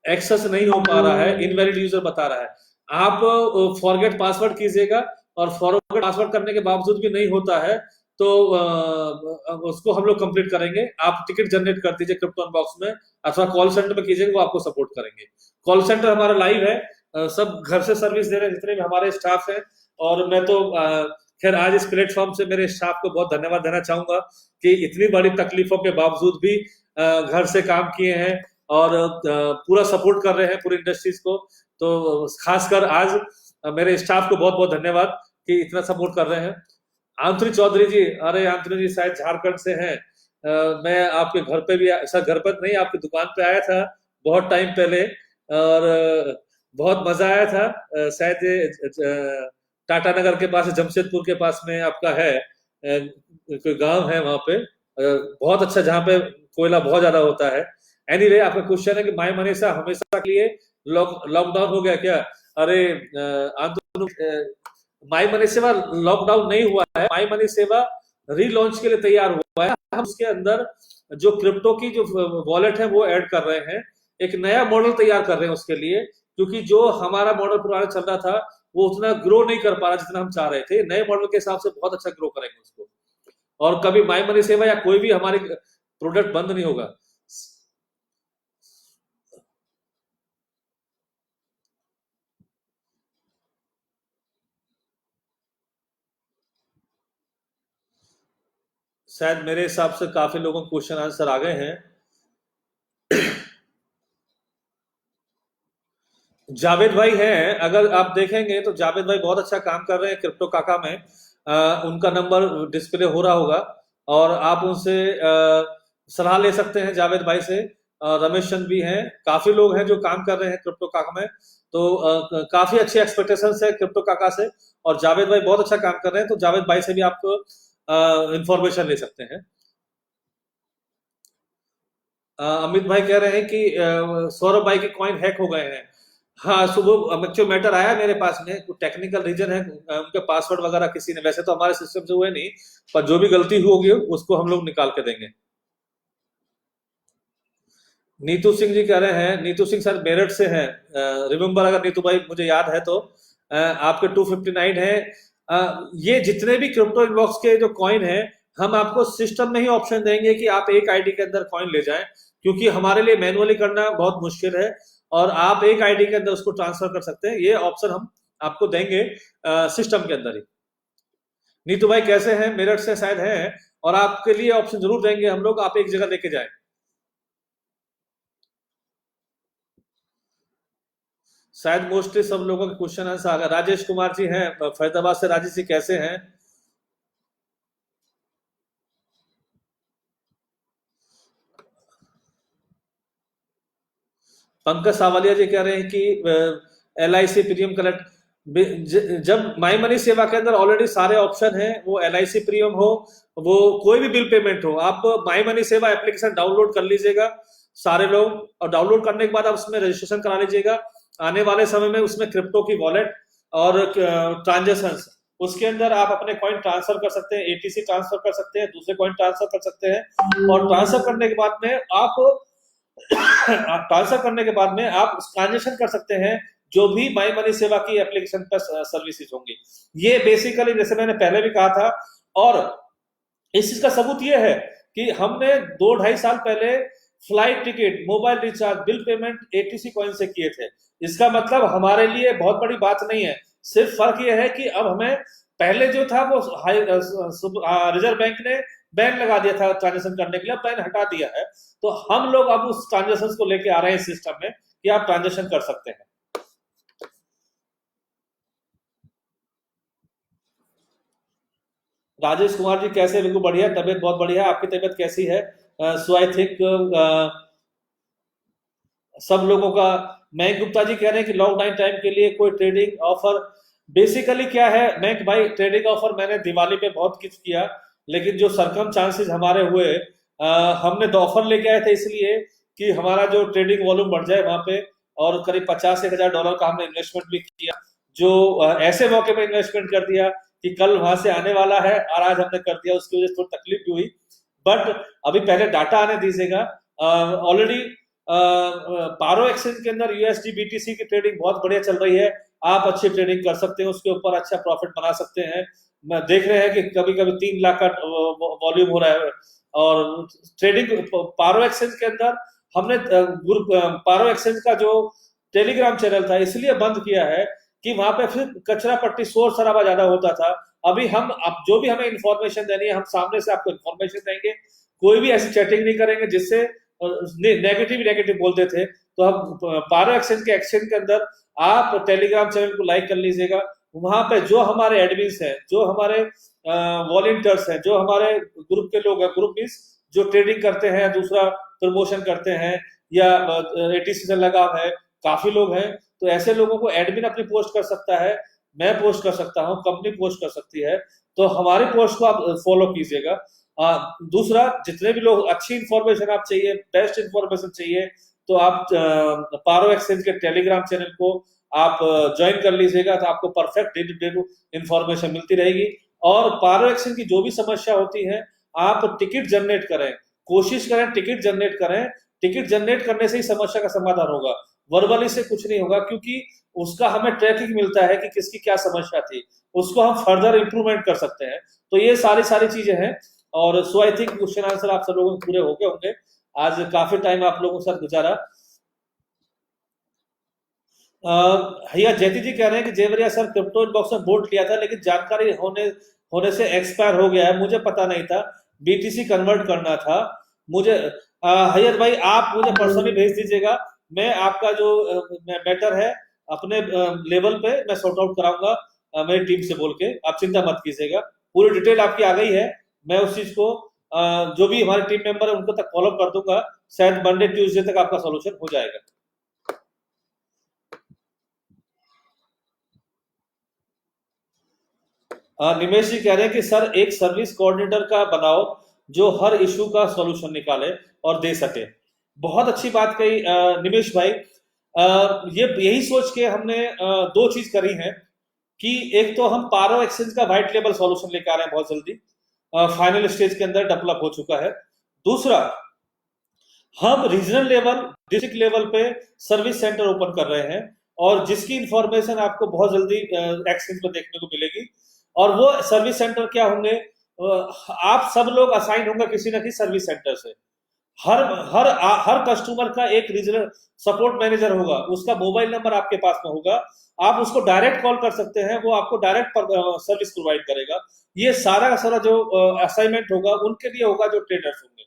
एक्सेस नहीं हो पा रहा है, इनवैलिड यूजर बता रहा है। आप फॉरगेट पासवर्ड कीजिएगा, और फॉरगेट पासवर्ड करने के बावजूद भी नहीं होता है तो उसको हम लोग कंप्लीट करेंगे। आप टिकट जनरेट कर दीजिए क्रिप्टो इनबॉक्स में, अथवा कॉल सेंटर में कीजिएगा, वो आपको सपोर्ट करेंगे। कॉल सेंटर हमारा लाइव है, सब घर से सर्विस दे रहे हैं जितने भी हमारे स्टाफ हैं। और मैं तो खैर आज इस प्लेटफॉर्म से मेरे स्टाफ को बहुत धन्यवाद देना चाहूंगा कि इतनी बड़ी तकलीफों के बावजूद भी घर से काम किए हैं, और पूरा सपोर्ट कर रहे हैं पूरी इंडस्ट्रीज को। तो खासकर आज मेरे स्टाफ को बहुत बहुत धन्यवाद कि इतना सपोर्ट कर रहे हैं। आंतरी चौधरी जी, अरे आंतरी जी शायद झारखंड से हैं। मैं आपके घर पे भी, सर घर पर नहीं, आपकी दुकान पे आया था बहुत टाइम पहले, और बहुत मजा आया था। शायद ये टाटा नगर के पास, जमशेदपुर के पास में आपका है कोई गांव है वहां पे, बहुत अच्छा, जहाँ पे कोयला बहुत ज्यादा होता है। एनीवे, आपका क्वेश्चन है कि माई मनीषा हमेशा के लिए लॉकडाउन हो गया क्या? अरे माई मनी सेवा लॉकडाउन नहीं हुआ है, माई मनी सेवा रीलॉन्च के लिए तैयार हुआ है। हम उसके अंदर जो क्रिप्टो की जो वॉलेट है वो ऐड कर रहे हैं, एक नया मॉडल तैयार कर रहे हैं उसके लिए, क्योंकि जो हमारा मॉडल पुराना चल रहा था वो उतना ग्रो नहीं कर पा रहा जितना हम चाह रहे थे। नए मॉडल के हिसाब से बहुत अच्छा ग्रो करेंगे उसको, और कभी माई मनी सेवा या कोई भी हमारी प्रोडक्ट बंद नहीं होगा। शायद मेरे हिसाब से काफी लोगों को क्वेश्चन आंसर आ गए हैं। जावेद भाई हैं, अगर आप देखेंगे तो जावेद भाई बहुत अच्छा काम कर रहे हैं क्रिप्टो काका में। उनका नंबर डिस्प्ले हो रहा होगा, और आप उनसे सलाह ले सकते हैं, जावेद भाई से। रमेश चंद भी हैं, काफी लोग हैं जो काम कर रहे हैं क्रिप्टो काका में। तो काफी अच्छी एक्सपेक्टेशंस है क्रिप्टो काका से, और जावेद भाई बहुत अच्छा काम कर रहे हैं, तो जावेद भाई से भी आप इंफॉर्मेशन ले सकते हैं। अमित भाई कह रहे हैं कि सौरभ भाई के कॉइन हैक हो गए हैं। हाँ, सुबह एक्चुअल मैटर आया मेरे पास में, टेक्निकल रीजन है, उनके पासवर्ड वगैरह किसी ने, वैसे तो हमारे सिस्टम से हुए नहीं, पर जो भी गलती होगी उसको हम लोग निकाल के देंगे। नीतू सिंह जी कह रहे हैं, नीतू सिंह सर मेरठ से हैं, रिमेम्बर, अगर नीतू भाई मुझे याद है तो, आपके 259 है। ये जितने भी क्रिप्टो इनबॉक्स के जो कॉइन है, हम आपको सिस्टम में ही ऑप्शन देंगे कि आप एक आईडी के अंदर कॉइन ले जाएं, क्योंकि हमारे लिए मैनुअली करना बहुत मुश्किल है, और आप एक आईडी के अंदर उसको ट्रांसफर कर सकते हैं। ये ऑप्शन हम आपको देंगे सिस्टम के अंदर ही। नीतू भाई कैसे हैं? मेरठ से शायद हैं, और आपके लिए ऑप्शन जरूर देंगे हम लोग, आप एक जगह लेके जाएं। शायद मोस्टली सब लोगों के क्वेश्चन आंसर आ गया। राजेश कुमार जी हैं फैजाबाद से। राजेश जी कैसे हैं? पंकज सावलिया जी कह रहे हैं कि LIC प्रीमियम कलेक्ट, जब माई मनी सेवा के अंदर ऑलरेडी सारे ऑप्शन हैं, वो LIC प्रीमियम हो, वो कोई भी बिल पेमेंट हो, आप माई मनी सेवा एप्लीकेशन डाउनलोड कर लीजिएगा सारे लोग, और डाउनलोड करने के बाद आप उसमें रजिस्ट्रेशन करा लीजिएगा। आने वाले समय में उसमें क्रिप्टो की वॉलेट और ट्रांजेक्शन, उसके अंदर आप अपने कॉइन ट्रांसफर कर सकते हैं, ATC ट्रांसफर कर सकते हैं, दूसरे कॉइन ट्रांसफर कर सकते हैं, और ट्रांसफर करने के बाद में आप ट्रांसफर करने के बाद में आप ट्रांजेक्शन कर सकते हैं जो भी माई मनी सेवा की एप्लीकेशन पर सर्विसेज होंगी। ये बेसिकली जैसे मैंने पहले भी कहा था, और इस चीज का सबूत ये है कि हमने 2-2.5 साल पहले flight ticket, mobile recharge, bill payment ATC coin से किए थे। इसका मतलब हमारे लिए बहुत बड़ी बात नहीं है, सिर्फ फर्क यह है कि अब हमें, पहले जो था वो रिजर्व बैंक ने बैन लगा दिया था ट्रांजेक्शन करने के लिए, बैन हटा दिया है, तो हम लोग अब उस ट्रांजेक्शन को लेके आ रहे हैं सिस्टम में कि आप ट्रांजेक्शन कर सकते हैं। राजेश कुमार जी कैसे? बिल्कुल बढ़िया, तबियत बहुत बढ़िया। आपकी तबियत कैसी है? सो आई थिंक सब लोगों का। मयंक गुप्ता जी कह रहे हैं कि लॉकडाउन टाइम के लिए कोई ट्रेडिंग ऑफर। बेसिकली क्या है मयंक भाई, ट्रेडिंग ऑफर मैंने दिवाली पे बहुत कुछ किया, लेकिन जो सरकम चांसेस हमारे हुए, हमने तो ऑफर लेके आए थे इसलिए कि हमारा जो ट्रेडिंग वॉल्यूम बढ़ जाए वहां पे, और करीब $50,000 का हमने इन्वेस्टमेंट भी किया, जो ऐसे मौके पे इन्वेस्टमेंट कर दिया कि कल वहां से आने वाला है, और आज हमने कर दिया। उसकी वजह से थोड़ी तकलीफ भी हुई, बट अभी पहले डाटा आने दीजिएगा। ऑलरेडी पारो एक्सचेंज के अंदर USD BTC की ट्रेडिंग बहुत बढ़िया चल रही है, आप अच्छी ट्रेडिंग कर सकते हैं, उसके ऊपर अच्छा प्रॉफिट बना सकते हैं। मैं देख रहे हैं कि कभी कभी 3 लाख का वॉल्यूम हो रहा है, और ट्रेडिंग पारो एक्सचेंज के अंदर हमने पारो एक्सचेंज का जो टेलीग्राम चैनल था इसलिए बंद किया है कि वहां पे फिर कचरा पट्टी, शोर शराबा ज्यादा होता था। अभी हम, अब जो भी हमें इंफॉर्मेशन देनी है, हम सामने से आपको इंफॉर्मेशन देंगे, कोई भी ऐसी चैटिंग नहीं करेंगे जिससे नेगेटिव बोलते थे। तो हम पारो एक्सचेंज के अंदर आप टेलीग्राम चैनल को लाइक कर लीजिएगा, वहां पे जो हमारे एडमिन्स हैं, जो हमारे वॉलंटियर्स हैं, जो हमारे ग्रुप के लोग हैं, ग्रुप मीन्स जो ट्रेडिंग करते हैं, दूसरा प्रमोशन करते हैं, या ATC से लगाव है, काफी लोग हैं, तो ऐसे लोगों को एडमिन अपनी पोस्ट कर सकता है, मैं पोस्ट कर सकता हूँ, कंपनी पोस्ट कर सकती है, तो हमारी पोस्ट को आप फॉलो कीजिएगा। दूसरा, जितने भी लोग, अच्छी इंफॉर्मेशन आप चाहिए, बेस्ट इंफॉर्मेशन चाहिए, तो आप पारो एक्सचेंज के टेलीग्राम चैनल को आप ज्वाइन कर लीजिएगा, तो आपको perfect day to day information मिलती रहेगी। और पारो एक्सचेंज की जो भी समस्या होती है, आप टिकट जनरेट करें, कोशिश करें टिकट जनरेट करें। टिकट जनरेट करने से ही समस्या का समाधान होगा, वर्बली से कुछ नहीं होगा, क्योंकि उसका हमें ट्रैकिंग मिलता है कि किसकी क्या समस्या थी, उसको हम फर्दर इंप्रूवमेंट कर सकते हैं। तो ये सारी चीजें हैं, और सो आई थिंक क्वेश्चन आंसर आप सब लोगों के पूरे हो गए होंगे। आज काफी टाइम आप लोगों के साथ गुजारा। भैया जयती जी कह रहे हैं कि जेवरिया सर क्रिप्टो इनबॉक्स में वोट लिया था, लेकिन जानकारी होने होने से एक्सपायर हो गया है, मुझे पता नहीं था, BTC कन्वर्ट करना था मुझे। हैयत भाई आप मुझे पर्सनली भेज दीजिएगा, मैं आपका जो मैटर है अपने लेवल पे मैं सॉर्ट आउट कराऊंगा मेरी टीम से बोल के, आप चिंता मत कीजिएगा, पूरी डिटेल आपकी आ गई है। मैं उस चीज को जो भी हमारे टीम मेंबर है उनको तक फॉलो कर दूंगा, शायद मंडे ट्यूसडे तक आपका सोल्यूशन हो जाएगा। निमेश जी कह रहे हैं कि सर एक सर्विस कोऑर्डिनेटर का बनाओ जो हर इशू का सॉल्यूशन निकाले और दे सके। बहुत अच्छी बात कही निमेश भाई। ये यही सोच के हमने दो चीज करी है कि एक तो हम पारो एक्सचेंज का व्हाइट लेबल सॉल्यूशन लेकर आ रहे हैं, बहुत जल्दी फाइनल स्टेज के अंदर डेवलप हो चुका है। दूसरा, हम रीजनल लेवल, डिस्ट्रिक्ट लेवल पे सर्विस सेंटर ओपन कर रहे हैं, और जिसकी इंफॉर्मेशन आपको बहुत जल्दी एक्सचेंज पर देखने को मिलेगी। और वो सर्विस सेंटर क्या होंगे, आप सब लोग असाइन होंगे किसी न किसी सर्विस सेंटर से। हर हर हर कस्टमर का एक रीजनल सपोर्ट मैनेजर होगा, उसका मोबाइल नंबर आपके पास में होगा, आप उसको डायरेक्ट कॉल कर सकते हैं, वो आपको डायरेक्ट सर्विस प्रोवाइड करेगा। ये सारा का सारा जो असाइनमेंट होगा उनके लिए होगा जो ट्रेडर्स होंगे।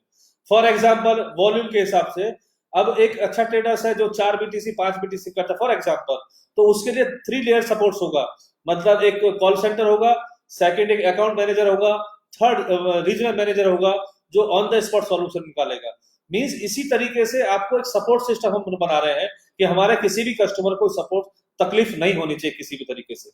फॉर एग्जाम्पल वॉल्यूम के हिसाब से, अब एक अच्छा ट्रेडर्स है जो 4 बीटीसी 5 बीटीसी करता है फॉर एग्जाम्पल, तो उसके लिए 3 लेयर सपोर्ट होगा। मतलब एक कॉल सेंटर होगा, सेकंड एक अकाउंट मैनेजर होगा, थर्ड रीजनल मैनेजर होगा जो ऑन द स्पॉट सॉल्यूशन निकालेगा। मींस इसी तरीके से आपको एक सपोर्ट सिस्टम हम बना रहे हैं कि हमारे किसी भी कस्टमर को सपोर्ट तकलीफ नहीं होनी चाहिए किसी भी तरीके से।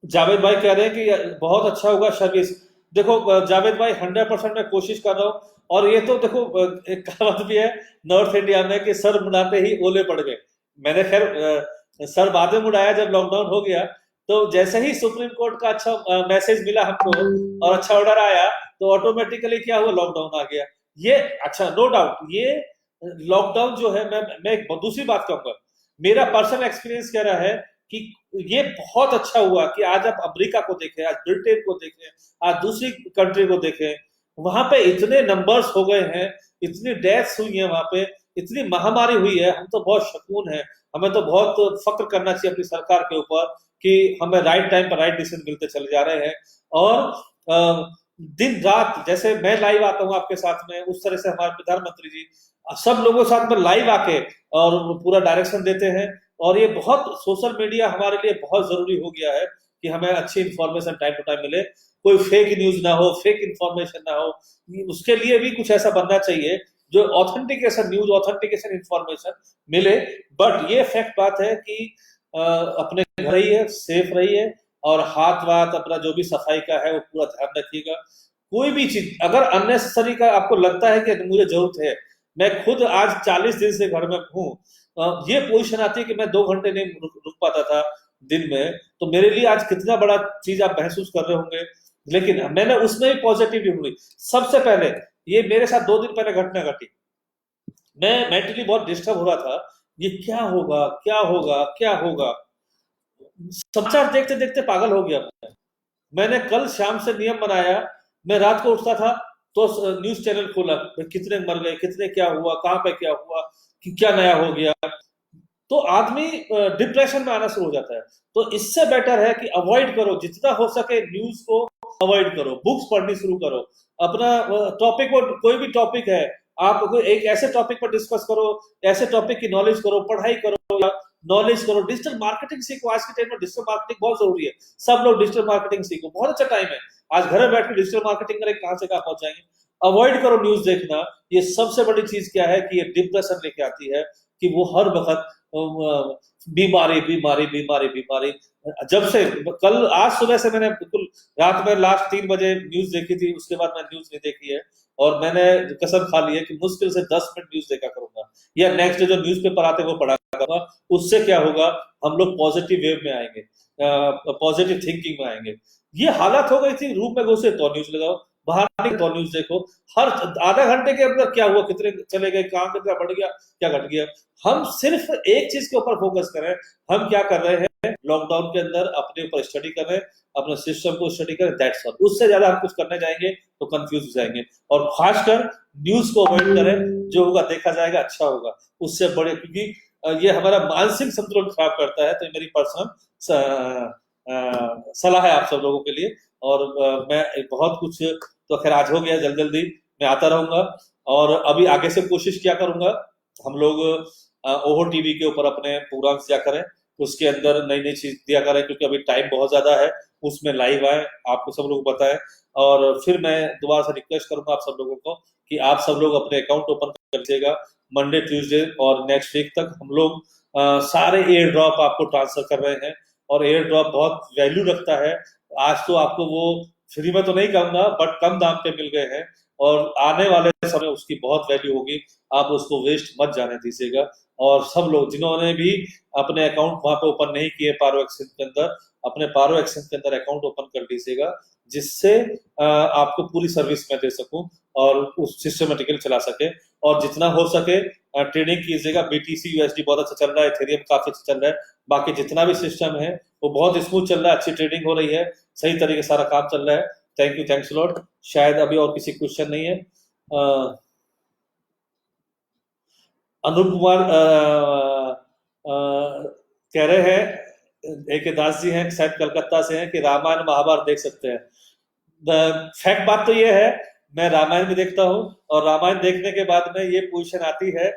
जावेद भाई कह रहे हैं कि बहुत अच्छा होगा सर्विस। देखो जावेद भाई 100% मैं कोशिश कर रहा हूँ। और ये तो देखो एक कहावत भी है नॉर्थ इंडिया में कि सर मुड़ाते ही ओले पड़ गए। मैंने खैर सर बाद में मुड़ाया जब लॉकडाउन हो गया, तो जैसे ही सुप्रीम कोर्ट का अच्छा मैसेज मिला हमको और अच्छा ऑर्डर आया, तो ऑटोमेटिकली क्या हुआ, लॉकडाउन आ गया। ये अच्छा नो डाउट, ये लॉकडाउन जो है, मैं एक दूसरी बात कहूंगा, मेरा पर्सनल एक्सपीरियंस कह रहा है कि ये बहुत अच्छा हुआ कि आज आप अमेरिका को देखें, आज ब्रिटेन को देखें, आज दूसरी कंट्री को देखें, वहां पे इतने नंबर्स हो गए हैं, इतनी डेथ्स हुई है वहां पे, इतनी महामारी हुई है। हम तो बहुत शकून है, हमें तो बहुत फक्र करना चाहिए अपनी सरकार के ऊपर कि हमें राइट टाइम पर राइट डिसीजन मिलते चले जा रहे हैं। और दिन रात जैसे मैं लाइव आता हूँ आपके साथ में, उस तरह से हमारे प्रधानमंत्री जी सब लोगों के साथ में लाइव आके और पूरा डायरेक्शन देते हैं। और ये बहुत सोशल मीडिया हमारे लिए बहुत जरूरी हो गया है कि हमें अच्छी इंफॉर्मेशन टाइम टू टाइम मिले, कोई फेक न्यूज ना हो, फेक इंफॉर्मेशन ना हो। उसके लिए भी कुछ ऐसा बनना चाहिए जो ऑथेंटिकेशन न्यूज, ऑथेंटिकेशन इंफॉर्मेशन मिले। बट ये फैक्ट बात है कि अपने घर रहिए, सेफ रहिए, और हाथ वाथ अपना जो भी सफाई का है वो पूरा ध्यान रखिएगा। कोई भी चीज अगर अननेसेसरी का आपको लगता है कि मुझे जरूरत है, मैं खुद आज 40 दिन से घर में हूँ, ये पोजीशन आती है कि मैं 2 घंटे नहीं रुक पाता था दिन में, तो मेरे लिए आज कितना बड़ा चीज आप महसूस कर रहे होंगे। लेकिन मैंने उसमें भी पॉजिटिव हुई। सबसे पहले ये मेरे साथ 2 दिन पहले घटना घटी, मैं मेंटली बहुत डिस्टर्ब हो रहा था, ये क्या होगा क्या होगा क्या होगा, समाचार देखते देखते पागल हो गया मैं। मैंने कल शाम से नियम बनाया, मैं रात को उठता था तो न्यूज चैनल खोला, कितने मर गए, कितने क्या हुआ, कहां पे क्या हुआ, कि क्या नया हो गया, तो आदमी डिप्रेशन में आना शुरू हो जाता है। तो इससे बेटर है कि अवॉइड करो, जितना हो सके न्यूज को अवॉइड करो, बुक्स पढ़नी शुरू करो। अपना टॉपिक को, कोई भी टॉपिक है, आप कोई एक ऐसे टॉपिक पर डिस्कस करो, ऐसे टॉपिक की नॉलेज करो, पढ़ाई करो या नॉलेज करो। डिजिटल मार्केटिंग सीखो, आज के टाइम में डिजिटल मार्केटिंग बहुत जरूरी है। सब लोग डिजिटल मार्केटिंग सीखो, बहुत अच्छा टाइम है। आज घर में बैठ के डिजिटल मार्केटिंग करें, कहां से कहां पहुंच जाएंगे। अवॉइड करो न्यूज देखना। ये सबसे बड़ी चीज क्या है कि ये डिप्रेशन लेके आती है कि वो हर वक्त बीमारी बीमारी बीमारी बीमारी। जब से कल, आज सुबह से मैंने बिल्कुल रात में लास्ट 3 बजे न्यूज देखी थी, उसके बाद मैंने न्यूज नहीं देखी है। और मैंने कसम खा ली है कि मुश्किल से 10 मिनट न्यूज देखा करूंगा, या नेक्स्ट डे जो न्यूज़पेपर आते हैं वो पढ़ा करूंगा। उससे क्या होगा, हम लोग पॉजिटिव वेव में आएंगे, पॉजिटिव थिंकिंग में आएंगे। ये हालत हो गई थी, रूम में घुसे तो न्यूज लगाओ, बाहर निकले तो न्यूज देखो, हर आधा घंटे के अंदर क्या हुआ, कितने चले गए, कहां कितना बढ़ गया, क्या घट गया। हम सिर्फ एक चीज के ऊपर फोकस करें, हम क्या कर रहे हैं लॉकडाउन के अंदर, अपने ऊपर स्टडी कर रहे हैं, अपने सिस्टम को स्टडी करें, दैट्स ऑल। उससे ज्यादा हम कुछ करने जाएंगे तो कंफ्यूज हो जाएंगे। और खासकर न्यूज को अवॉइड करें, जो होगा देखा जाएगा, अच्छा होगा। उससे बड़े, क्योंकि ये हमारा मानसिक संतुलन खराब करता है। तो मेरी पर्सनल सलाह है आप सब लोगों के लिए। और मैं बहुत कुछ तो खैर आज हो गया, जल्दी जल्दी मैं आता रहूंगा। और अभी आगे से कोशिश क्या करूंगा, हम लोग ओहो टीवी के ऊपर अपने प्रोग्राम दिया करें, उसके अंदर नई नई चीज दिया करें, क्योंकि अभी टाइम बहुत ज्यादा है, उसमें लाइव आए, आपको सब लोग बताएं। और फिर मैं दोबारा से रिक्वेस्ट करूंगा आप सब लोगों को कि आप सब लोग अपने अकाउंट ओपन कर लीजिएगा। मंडे ट्यूसडे और नेक्स्ट वीक तक हम लोग सारे एयर ड्रॉप आपको ट्रांसफर कर रहे हैं। और एयर ड्रॉप बहुत वैल्यू रखता है। आज तो आपको वो फ्री में तो नहीं कहूंगा, बट कम दाम पे मिल गए हैं। और आने वाले समय उसकी बहुत वैल्यू होगी। आप उसको वेस्ट मत जाने दीजिएगा। और सब लोग जिन्होंने भी अपने अकाउंट वहां पे ओपन नहीं किए पारो एक्सचेंज के अंदर, अपने पारो एक्सचेंज के अंदर अकाउंट ओपन कर लीजिएगा, जिससे आपको पूरी सर्विस मैं दे सकूं और उस सिस्टमेटिकली चला सके। और जितना हो सके ट्रेडिंग कीजिएगा। बीटीसी यूएसडी बहुत अच्छा चल रहा है, इथेरियम काफी अच्छा चल रहा है, बाकी जितना भी सिस्टम है वो बहुत स्मूथ चल रहा है, अच्छी ट्रेडिंग हो रही है, सही तरीके से सारा काम चल रहा है। Thank you, thanks lot. शायद अभी और किसी क्वेश्चन नहीं है। अनूप कुमार कह रहे हैं, एक दास जी हैं शायद कलकत्ता से हैं, कि रामायण महाभारत देख सकते हैं। फैक्ट बात तो ये है, मैं रामायण भी देखता हूँ, और रामायण देखने के बाद में ये पोजीशन आती है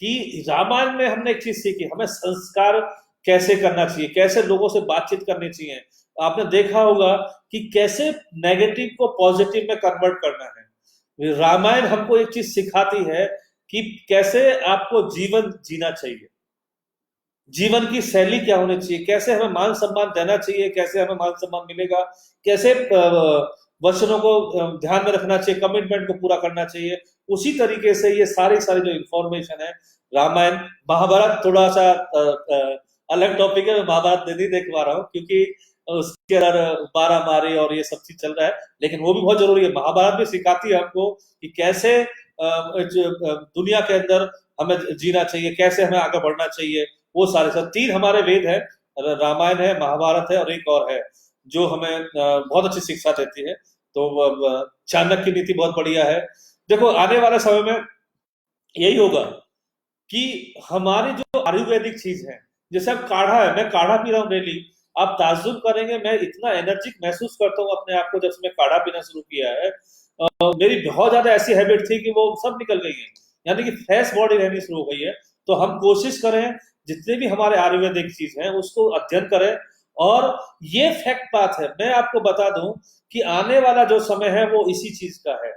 कि रामायण में हमने एक चीज सीखी, हमें संस्कार कैसे करना चाहिए, कैसे लोगों से बातचीत करनी चाहिए। आपने देखा होगा कि कैसे नेगेटिव को पॉजिटिव में कन्वर्ट करना है। रामायण हमको एक चीज सिखाती है कि कैसे आपको जीवन जीना चाहिए, जीवन की शैली क्या होनी चाहिए, कैसे हमें मान सम्मान देना चाहिए, कैसे हमें मान सम्मान मिलेगा, कैसे वचनों को ध्यान में रखना चाहिए, कमिटमेंट को पूरा करना चाहिए। उसी तरीके से ये सारी सारी जो इंफॉर्मेशन है रामायण महाभारत, थोड़ा सा अलग टॉपिक है, मैं महाभारत नहीं देख पा रहा हूँ क्योंकि उसके अंदर मारा मारी और ये सब चीज चल रहा है, लेकिन वो भी बहुत जरूरी है। महाभारत भी सिखाती है हमको कि कैसे दुनिया के अंदर हमें जीना चाहिए, कैसे हमें आगे बढ़ना चाहिए। वो सारे सब तीन हमारे वेद है, रामायण है, महाभारत है, और एक और है जो हमें बहुत अच्छी शिक्षा देती है। तो चाणक्य की नीति बहुत बढ़िया है। देखो आने वाले समय में यही होगा कि हमारी जो आयुर्वेदिक चीज है, जैसे अब काढ़ा है, मैं काढ़ा पी रहा हूँ डेली, आप ताज्जुब करेंगे मैं इतना एनर्जिक महसूस करता हूँ अपने आप को जब से मैं काढ़ा पीना शुरू किया है। मेरी बहुत ज्यादा ऐसी हैबिट थी कि वो सब निकल गई है, यानी कि फ्रेश बॉडी रहनी शुरू हो गई है। तो हम कोशिश करें जितने भी हमारे आयुर्वेदिक चीज हैं उसको अध्ययन करें। और ये फैक्ट बात है, मैं आपको बता दूं कि आने वाला जो समय है वो इसी चीज का है।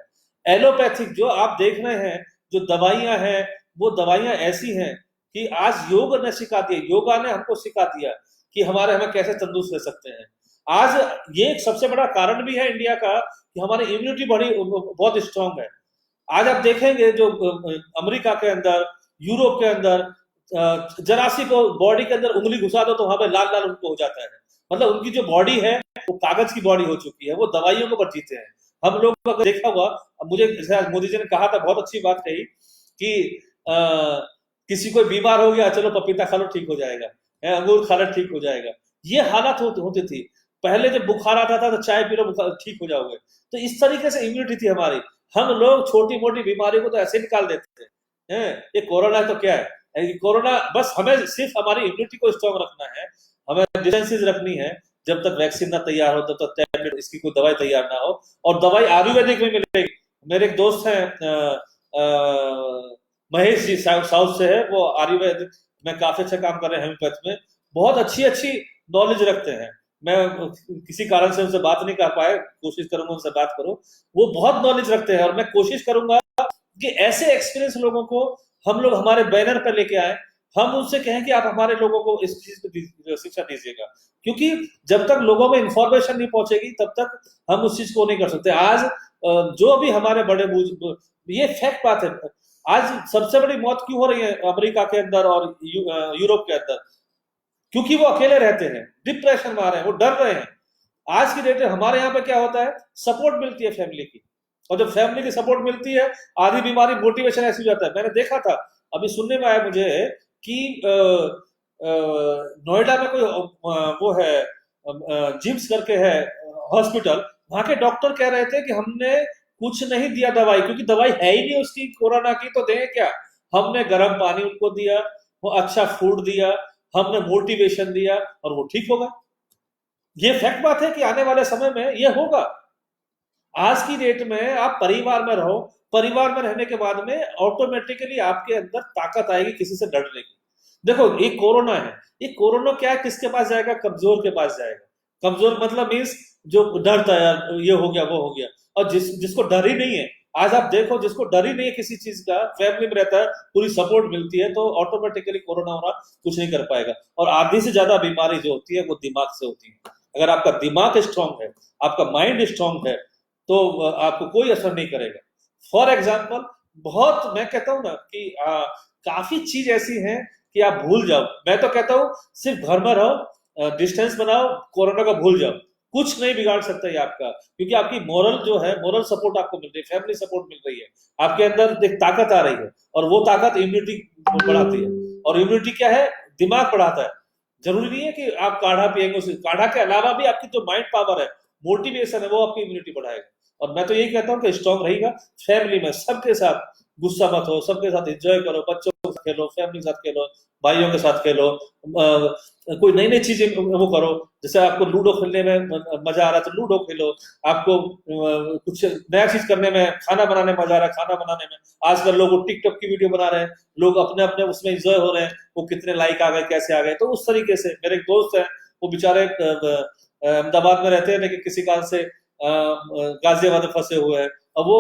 एलोपैथिक जो आप देख रहे हैं, जो दवाइयां हैं, वो दवाइयां ऐसी हैं कि आज योग ने सिखा दिया, योगा ने हमको सिखा दिया कि हमें कैसे तंदुरुस्त रह सकते हैं। आज ये एक सबसे बड़ा कारण भी है इंडिया का कि हमारी इम्यूनिटी बड़ी बहुत स्ट्रांग है। आज आप देखेंगे जो अमेरिका के अंदर, यूरोप के अंदर, जरा सी को बॉडी के अंदर उंगली घुसा दो तो वहां पे लाल लाल उनको हो जाता है। मतलब उनकी जो बॉडी है वो कागज की बॉडी हो चुकी है, वो दवाइयों के ऊपर जीते हैं। हम लोग अगर देखा हुआ, मुझे मोदी जी ने कहा था, बहुत अच्छी बात कही कि किसी को बीमार हो गया, चलो पपीता खा लो ठीक हो जाएगा, अंगूर खा लो ठीक हो जाएगा। ये हालत होती थी पहले। जब बुखार आता था तो चाय पी लो ठीक हो जाओगे। तो इस तरीके से इम्यूनिटी थी हमारी। हम लोग छोटी मोटी बीमारी को तो ऐसे निकाल देते हैं। ये कोरोना तो क्या है, कोरोना बस हमें सिर्फ हमारी इम्यूनिटी को स्ट्रॉन्ग रखना है, हमें डिफेंसेस रखनी है। जब तक वैक्सीन ना तैयार हो तब तक टैबलेट, इसकी कोई दवाई तैयार ना हो। और दवाई आयुर्वेदिक में मिलेगी। मेरे एक दोस्त हैं महेश जी, साउथ से है, वो आयुर्वेदिक में काफी अच्छा काम कर रहे हैं, हेम्योपैथ में बहुत अच्छी अच्छी नॉलेज रखते हैं। मैं किसी कारण से उनसे बात नहीं कर पाया, कोशिश करूंगा उनसे बात करूं। वो बहुत नॉलेज रखते हैं और मैं कोशिश करूंगा कि ऐसे एक्सपीरियंस लोगों को हम लोग हमारे बैनर पर लेके आए। हम उनसे कहें कि आप हमारे लोगों को इस चीज की शिक्षा दीजिएगा, क्योंकि जब तक लोगों में इंफॉर्मेशन नहीं पहुंचेगी तब तक हम उस चीज को नहीं कर सकते। आज जो भी हमारे बड़े ये फैक्ट बात है, आज सबसे बड़ी मौत क्यों हो रही है अमेरिका के अंदर और यूरोप के अंदर? क्योंकि वो अकेले रहते हैं, डिप्रेशन में आ रहे हैं, वो डर रहे हैं। आज की डेट में हमारे यहाँ पे क्या होता है, सपोर्ट मिलती है फैमिली की, और जब फैमिली की सपोर्ट मिलती है आधी बीमारी मोटिवेशन ऐसी हो जाता है। मैंने देखा था, अभी सुनने में आया मुझे कि नोएडा में कोई वो है जिम्स करके है हॉस्पिटल, वहां के डॉक्टर कह रहे थे कि हमने कुछ नहीं दिया दवाई, क्योंकि दवाई है ही नहीं उसकी कोरोना की, तो दें क्या। हमने गर्म पानी उनको दिया, वो अच्छा फूड दिया, हमने मोटिवेशन दिया और वो ठीक होगा। ये फैक्ट बात है कि आने वाले समय में ये होगा। आज की डेट में आप परिवार में रहो, परिवार में रहने के बाद में ऑटोमेटिकली आपके अंदर ताकत आएगी किसी से डरने की। देखो ये कोरोना है, ये कोरोना क्या है, किसके पास जाएगा? कमजोर के पास जाएगा। कमजोर मतलब मीन्स जो डरता है यार ये हो गया वो हो गया, और जिसको डर ही नहीं है। आज आप देखो जिसको डर ही नहीं है किसी चीज का, फैमिली में रहता है, पूरी सपोर्ट मिलती है, तो ऑटोमेटिकली कोरोना होना कुछ नहीं कर पाएगा। और आधी से ज्यादा बीमारी जो होती है वो दिमाग से होती है। अगर आपका दिमाग स्ट्रांग है, आपका माइंड स्ट्रांग है, तो आपको कोई असर नहीं करेगा। फॉर एग्जाम्पल बहुत मैं कहता हूँ ना कि काफी चीज ऐसी है कि आप भूल जाओ। मैं तो कहता हूँ सिर्फ घर में रहो, डिस्टेंस बनाओ, कोरोना का भूल जाओ, कुछ नहीं बिगाड़ सकता ये आपका, क्योंकि आपकी मोरल जो है, मोरल सपोर्ट आपको मिल रही है, फैमिली सपोर्ट मिल रही है, आपके अंदर एक ताकत आ रही है, और वो ताकत इम्यूनिटी बढ़ाती है। और इम्यूनिटी क्या है? दिमाग बढ़ाता है। जरूरी नहीं है कि आप काढ़ा पिएंगे, उसे काढ़ा के अलावा भी आपकी जो माइंड पावर है, मोटिवेशन है, वो आपकी इम्यूनिटी बढ़ाएगा। और मैं तो यही कहता हूँ कि स्ट्रांग रहेगा फैमिली में, सबके साथ गुस्सा मत हो, सबके साथ एंजॉय करो, बच्चों के साथ खेलो, फैमिली के साथ खेलो, भाइयों के साथ खेलो, कोई नई नई चीजें वो करो। जैसे आपको लूडो खेलने में मजा आ रहा है तो लूडो खेलो, आपको कुछ नया चीज करने में, खाना बनाने में मजा आ रहा है, खाना बनाने में। आजकल लोग टिकटॉक की वीडियो बना रहे हैं, लोग अपने अपने उसमें एंजॉय हो रहे हैं, वो कितने लाइक आ गए, कैसे आ गए। तो उस तरीके से मेरे एक दोस्त है, वो बेचारे अहमदाबाद में रहते हैं, लेकिन किसी कारण से गाजियाबाद में फंसे हुए हैं। अब वो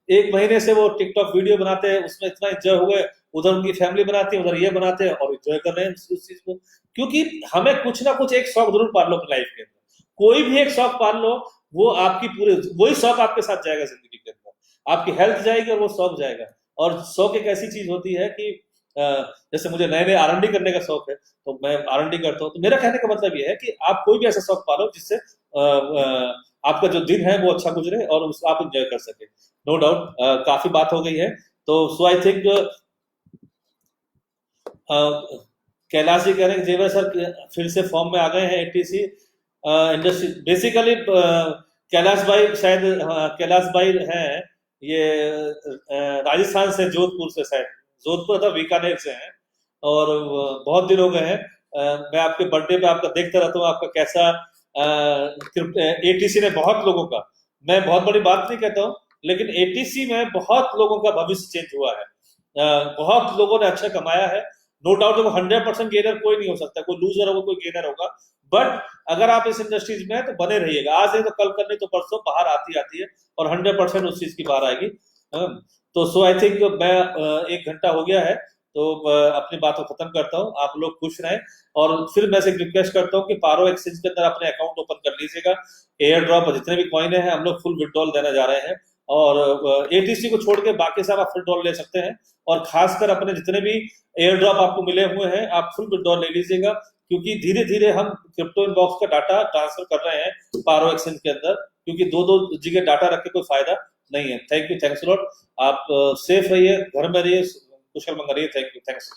एक महीने से वो टिकटॉक वीडियो बनाते हैं, उसमें इतना एंजॉय हुए, उधर उनकी फैमिली बनाती है, उधर ये बनाते हैं और एंजॉय कर रहे हैं उस चीज को। क्योंकि हमें कुछ ना कुछ एक शौक जरूर पाल लो अपनी लाइफ के अंदर, कोई भी एक शौक पाल लो, वो आपकी पूरे वही शौक आपके साथ जाएगा जिंदगी के अंदर, आपकी हेल्थ जाएगी और वो शौक जाएगा। और शौक एक ऐसी चीज होती है कि जैसे मुझे नए नए R&D करने का शौक है, तो मैं R&D करता हूँ। तो मेरा कहने का मतलब ये है कि आप कोई भी ऐसा शौक पालो जिससे आपका जो दिन है वो अच्छा गुजरे और उसको आप एंजॉय कर सके। नो डाउट काफी बात हो गई है, तो सो आई थिंक कैलाश जी कह रहे हैं जेवर सर फिर से फॉर्म में आ गए हैं एटीसी इंडस्ट्री। बेसिकली कैलाश भाई शायद, कैलाश भाई हैं ये राजस्थान से, जोधपुर से शायद, जोधपुर अथवा बीकानेर से हैं, और बहुत दिन हो गए हैं। मैं आपके बर्थडे पे आपका देखता रहता हूँ, आपका कैसा एटीसी ने बहुत लोगों का, मैं बहुत बड़ी बात नहीं कहता हूँ, लेकिन एटीसी में बहुत लोगों का भविष्य चेंज हुआ है, बहुत लोगों ने अच्छा कमाया है। नो डाउट, वो 100% गेनर कोई नहीं हो सकता, कोई लूजर होगा, कोई गेनर होगा। बट अगर आप इस इंडस्ट्रीज में हैं तो बने रहिएगा, आज नहीं तो कल, कर नहीं तो परसों बाहर आती है, और 100% उस चीज की बाहर आएगी। तो सो आई थिंक मैं 1 घंटा हो गया है, तो अपनी बात को खत्म करता हूँ। आप लोग खुश रहें, और फिर मैं से रिक्वेस्ट करता हूँ कि पारो एक्सचेंज के अंदर अपने अकाउंट ओपन कर लीजिएगा। एयर ड्रॉप जितने भी कॉइन है हम लोग फुल विड्रॉल देने जा रहे हैं, और एटीसी को छोड़ के बाकी सब आप विड्रॉल ले सकते हैं। और खासकर अपने जितने भी एयर ड्रॉप आपको मिले हुए हैं, आप फुल विड्रॉल ले लीजिएगा, क्योंकि धीरे धीरे हम क्रिप्टो इनबॉक्स का डाटा ट्रांसफर कर रहे हैं पारो एक्सचेंज के अंदर, क्योंकि दो दो जगह डाटा रख के कोई फायदा नहीं है। Thank you, thanks lot. आप सेफ रहिए, घर में रहिए, कुशल मंगल रहिए। Thank you, thanks.